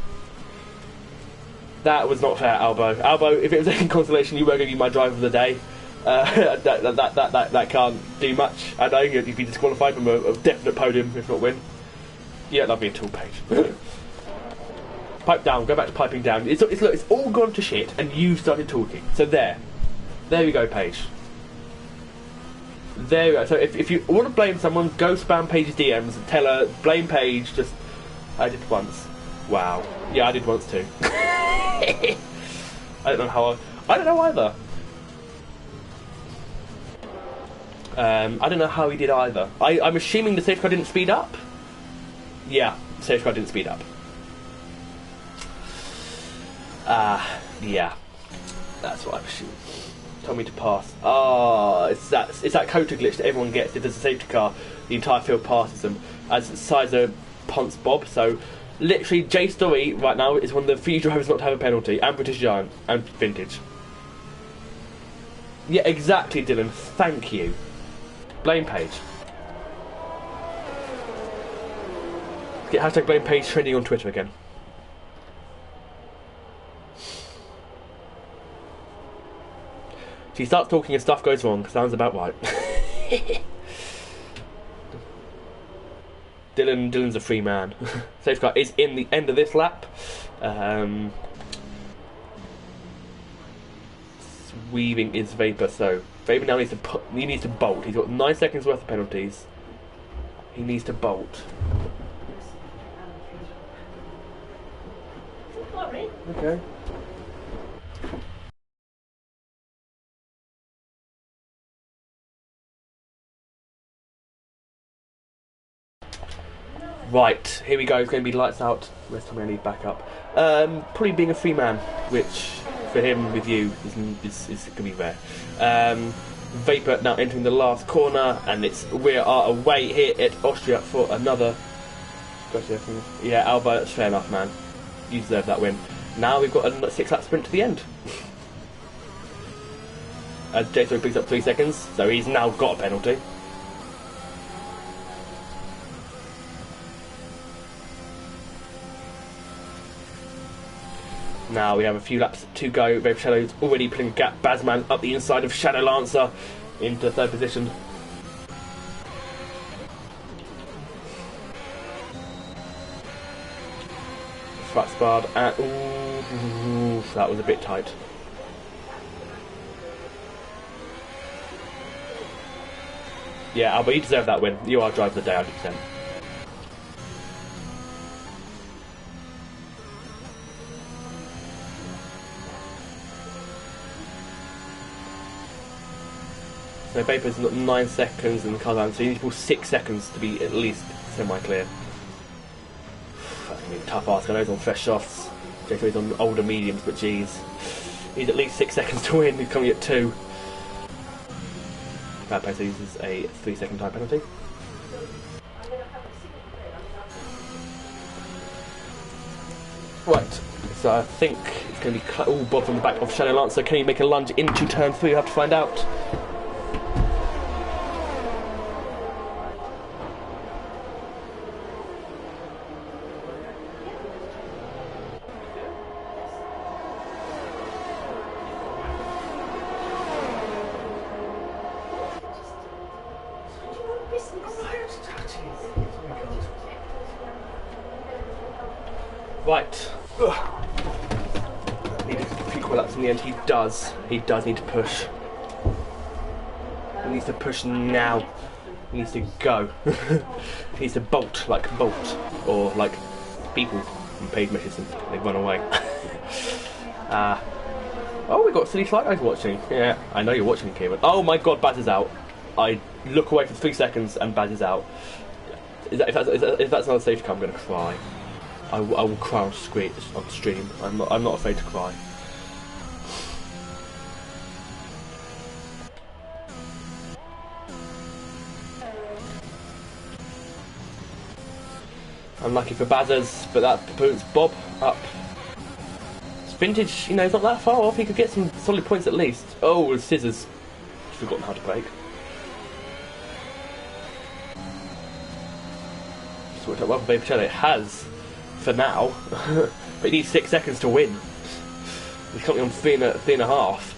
That was not fair, Albo. Albo, if it was any consolation, you were going to be my driver of the day. That can't do much. I know you'd be disqualified from a definite podium, if not win. You don't love me at all, Paige. Pipe down, go back to piping down. Look, it's all gone to shit, and you started talking. So there we go, Paige. There we go. So if you want to blame someone, go spam Paige's DMs and tell her, blame Paige, just... I did once. Wow. Yeah, I did once too. I don't know how I don't know either. I don't know how he did either. I'm assuming the safeguard didn't speed up? Yeah, safeguard didn't speed up. Yeah. That's what I'm assuming. Told me to pass. It's that coater glitch that everyone gets. If there's a safety car, the entire field passes them. As Sizer punts Bob, so literally J Story right now is one of the few drivers not to have a penalty, and British Giant, and Vintage. Yeah, exactly, Dylan. Thank you. Blame Paige. Get hashtag blame Paige trending on Twitter again. She starts talking and stuff goes wrong. Sounds about right. Dylan's a free man. Safeguard is in the end of this lap. Weaving is Vapor, so Vapor now needs to bolt. He's got 9 seconds worth of penalties. He needs to bolt. Okay. Right, here we go. It's going to be lights out. Where's Tommy? I need back up. Probably being a free man, which for him with you is going to be rare. Vapor now entering the last corner, and we are away here at Austria for another. Yeah, Alba, that's fair enough, man. You deserve that win. Now we've got a 6-lap sprint to the end. As Jason picks up 3 seconds, so he's now got a penalty. Now we have a few laps to go. Vapor Shadow's already putting a gap. Bazman up the inside of Shadow Lancer into 3rd position. Schwarzbard and ooh, that was a bit tight. Yeah, Albert, you deserve that win. You are driver of the day, 100%. So Vapor's got 9 seconds and Carlan, so you need to pull 6 seconds to be at least semi-clear. That's going to be a tough ask. I know he's on fresh softs. He's on older mediums, but geez. He's at least 6 seconds to win. He's coming at 2. Bad pace uses a 3-second time penalty. Right, so I think it's going to be all Bob from the back of Shadow Lancer. Can he make a lunge into turn 3? We'll have to find out. Right. Need a few quick laps in the end. He does need to push. He needs to push now. He needs to go. He needs to bolt like Bolt. Or like people from Paige Meshes and they run away. Oh, we've got Silly Sly Guys watching. Yeah, I know you're watching, Kieran. Oh my god, Baz is out. I look away for 3 seconds and Baz is out. If that's not a safety car, I'm going to cry. I will cry on stream. I'm not afraid to cry. Unlucky for Bazzers, but that puts Bob up. It's Vintage, you know, he's not that far off. He could get some solid points at least. Oh, with Scissors. He's forgotten how to brake. worked out well for Vapor Shadow. It has, for now. But he needs 6 seconds to win. He's currently on three and a half.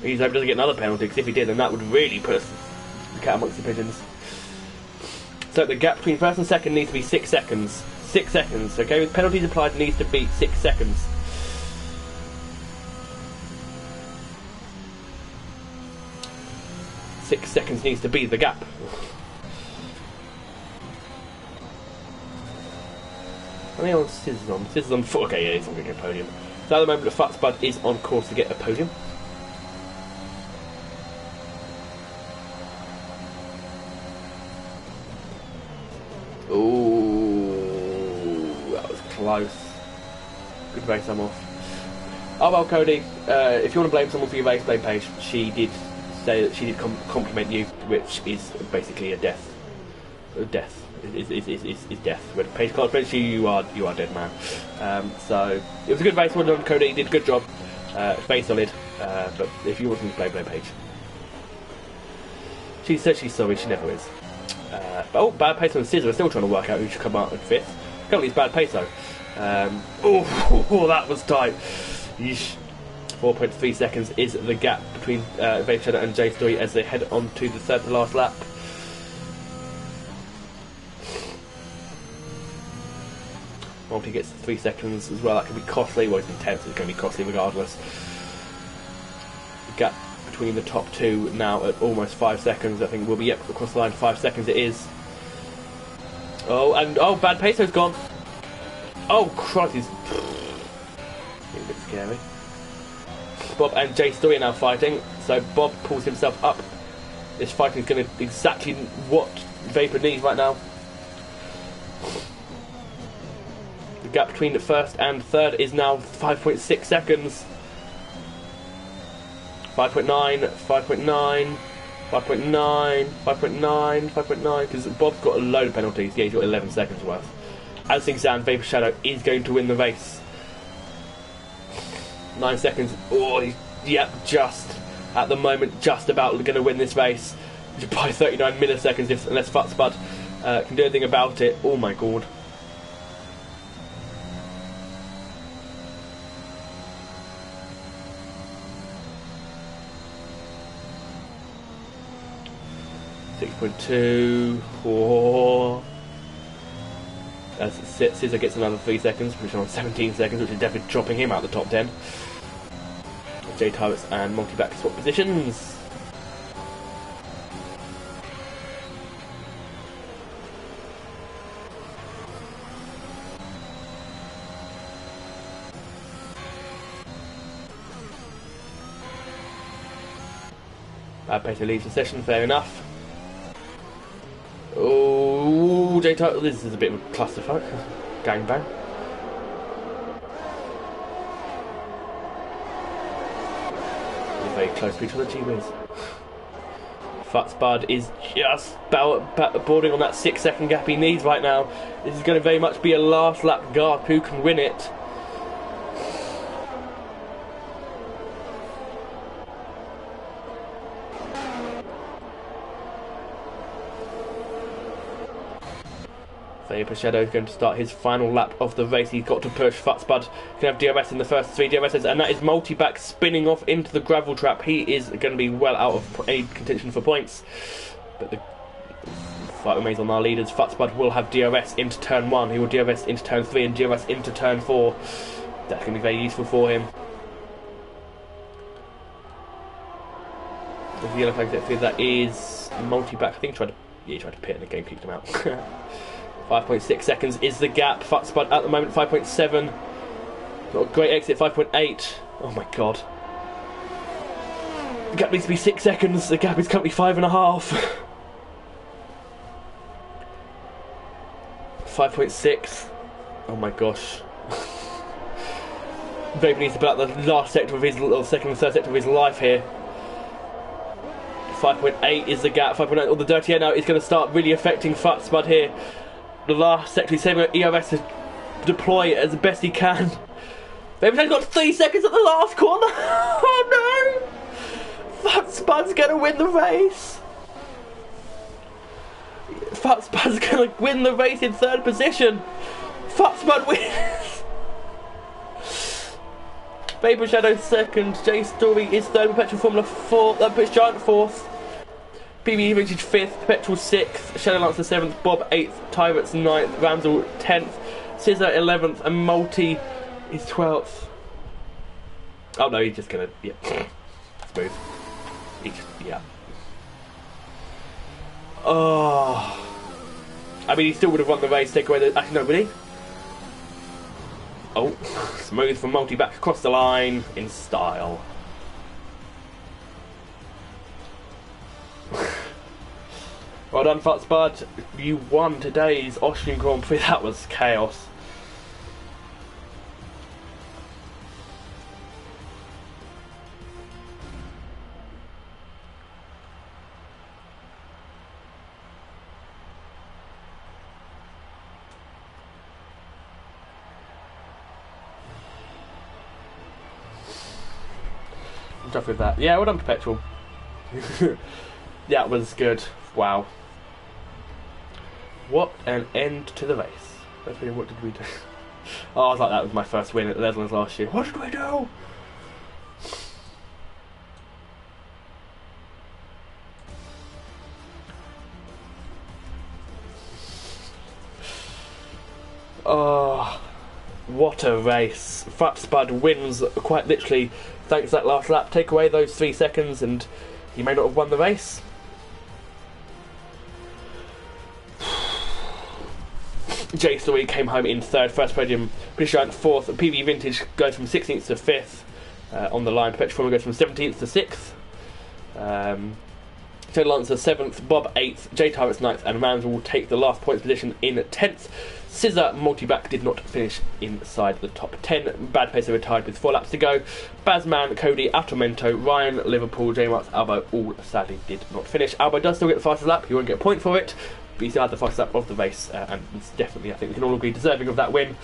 He's hoping he doesn't get another penalty, because if he did, then that would really put us the cat amongst the pigeons. So the gap between first and second needs to be 6 seconds. 6 seconds. Okay, with penalties applied, it needs to be 6 seconds. Six seconds needs to be the gap. How many on Scissors on? Scissors on 4. Okay, yeah, he's not going to get a podium. So at the moment, the Fat Spud is on course to get a podium. Ooh, that was close. Good race, I'm off. Oh well, Cody, if you want to blame someone for your race, blame Paige. She did say that she did compliment you, which is basically a death. Death is death. When Paige compliments you, you are dead, man. So it was a good race. Well done, Cody. You did a good job. Very solid. But if you want to blame Paige. She said she's sorry. She never is. Oh, Bad Peso and Scissor are still trying to work out who should come out in 5th. Currently it's Bad Peso. Oh, that was tight. Yeesh. 4.3 seconds is the gap between Vapor Shadow and J Story as they head on to the third to last lap. Multi gets 3 seconds as well. That could be costly. Well, it's intense. It's going to be costly regardless. The gap between the top two now at almost 5 seconds. I think we'll be across the line. 5 seconds it is. Oh, and oh, Bad Peso's gone. Oh, Christ, he's a bit scary. Bob and Jay Story are now fighting, so Bob pulls himself up. This fighting is going to exactly what Vapor needs right now. The gap between the first and third is now 5.6 seconds. 5.9, 5.9, 5.9, 5.9, 5.9, because Bob's got a load of penalties. Yeah, he's got 11 seconds worth. As things stand, Vapor Shadow is going to win the race. 9 seconds. Oh, yep, just at the moment, just about going to win this race by 39 milliseconds, unless Fat Spud can do anything about it. Oh my god. .2. Oh. As Scissor gets another 3 seconds, which is on 17 seconds, which is definitely dropping him out of the top 10. J Turrets and Multi-Back swap positions. Bad Peso leaves the session, fair enough. Oh, J Turtle, this is a bit of a clusterfuck. Gangbang. Very close to each other, gee whiz. Fat Spud is just bordering on that 6 second gap he needs right now. This is going to very much be a last lap guard. Who can win it? Vapor Shadow is going to start his final lap of the race. He's got to push. Fat Spud can have DRS in the first 3 DRSs, and that is Multi-Back spinning off into the gravel trap. He is going to be well out of any contention for points, but the fight remains on our leaders. Fat Spud will have DRS into turn 1. He will DRS into turn 3 and DRS into turn 4. That's going to be very useful for him. The yellow flag get through. That is Multi-Back. I think he tried to pit and the game kicked him out. 5.6 seconds is the gap. Fat Spud at the moment 5.7. Got a great exit, 5.8. Oh my god. The gap needs to be 6 seconds. The gap is currently 5.5. 5.6. Oh my gosh. Vapor needs to pull out the last sector of his, or second and third sector of his life here. 5.8 is the gap. 5.8. Oh, the dirty air now is going to start really affecting Fat Spud here. The last sector, he's saving ERS to deploy as best he can. Vapor's got 3 seconds at the last corner. Oh no! Fat Spud's going to win the race. Futzbud's going to win the race in third position. Futzbud wins. Vapor Shadow second. J Story is third. Perpetual Formula fourth. British Giant fourth. PB Vintage fifth. Perpetual sixth. Shadow Lancer seventh. Bob eighth. Tyrants ninth. Ramsel 10th. Scissor 11th. And Multi is 12th. Oh no, he's just going to... Yeah. Smooth. Yeah. Oh. I mean, he still would have won the race. Take away the... Actually, no, would he? Oh, smooth from Multi back across the line in style. Well done, Futzbud. You won today's Austrian Grand Prix. That was chaos. Tough with that. Yeah, well done, Perpetual. That was good. Wow. What an end to the race. Let's see, what did we do? Oh, I was like, that was my first win at the Netherlands last year. What did we do? Oh, what a race. Futzbud wins quite literally thanks to that last lap. Take away those 3 seconds and he may not have won the race. J Story came home in third, first podium. British Giant fourth. PB Vintage goes from 16th to 5th on the line. Perpetual Formula goes from 17th to 6th. Shadow Lancer 7th, Bob 8th, J Tyrants 9th, and Ramsel will take the last points position in 10th. Scissor Multiback did not finish inside the top 10. Bad Pacer retired with 4 laps to go. Bazman, Cody, Atomento, Ryan, Liverpool, J Marks, Albo all sadly did not finish. Albo does still get the fastest lap. He won't get a point for it, but he still had the fastest lap of the race, and it's definitely, I think we can all agree, deserving of that win.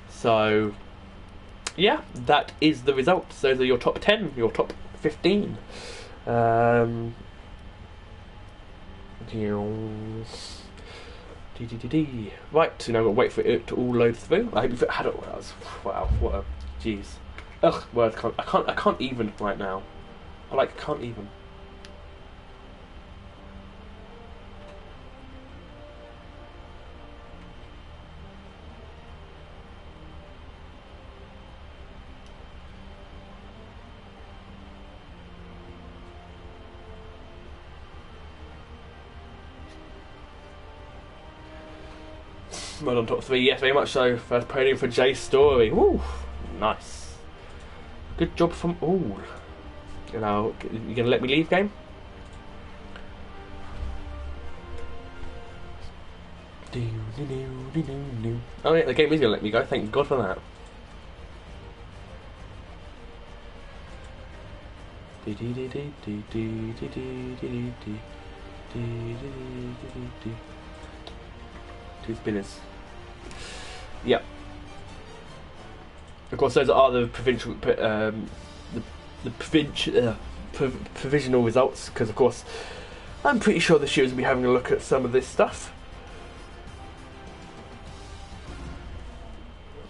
So, yeah, that is the results. Those are your top 10, your top 15. Right, so now we've got to wait for it to all load through. I hope you've had it. Wow, what a jeez. Ugh, words can't. I can't even right now. I can't even. Well on top 3, yes, very much so. First podium for J Story. Woo, nice. Good job from all. You know, you gonna let me leave, game? Oh yeah, the game is gonna let me go. Thank God for that. Two spinners. Yep. Of course, those are the provincial, provisional results. Because of course, I'm pretty sure the stewards will be having a look at some of this stuff.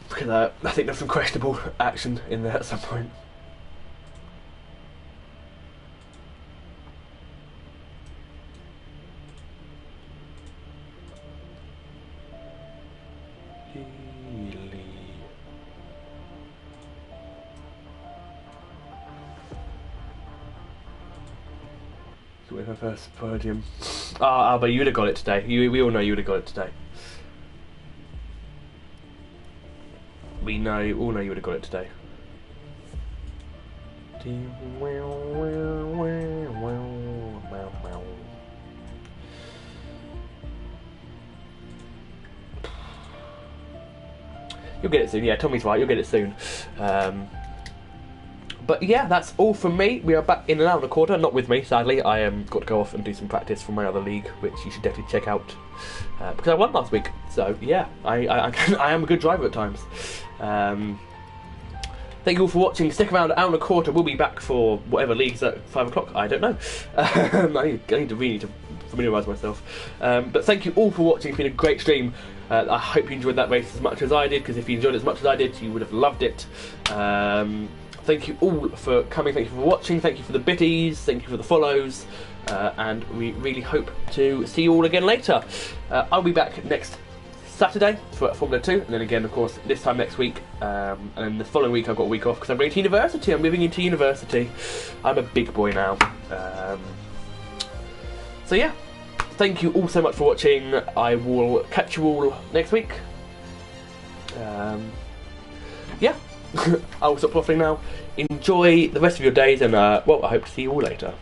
Because I think there's some questionable action in there at some point. With her first podium. Ah, Alba, you would have got it today. We all know you would have got it today. We know, all know you would have got it today. You'll get it soon. Yeah, Tommy's right. You'll get it soon. But yeah, that's all from me. We are back in an hour and a quarter. Not with me, sadly. I got to go off and do some practice for my other league, which you should definitely check out. Because I won last week. So yeah, I am a good driver at times. Thank you all for watching. Stick around, an hour and a quarter. We'll be back for whatever league's at 5 o'clock. I don't know. I need to familiarise myself. But thank you all for watching. It's been a great stream. I hope you enjoyed that race as much as I did, because if you enjoyed it as much as I did, you would have loved it. Thank you all for coming. Thank you for watching. Thank you for the bitties. Thank you for the follows. And we really hope to see you all again later. I'll be back next Saturday for Formula 2, and then again, of course, this time next week, and then the following week I've got a week off because I'm going to university. I'm moving into university. I'm a big boy now. So yeah, thank you all so much for watching. I will catch you all next week. Yeah, I will stop waffling now. Enjoy the rest of your days, and well, I hope to see you all later.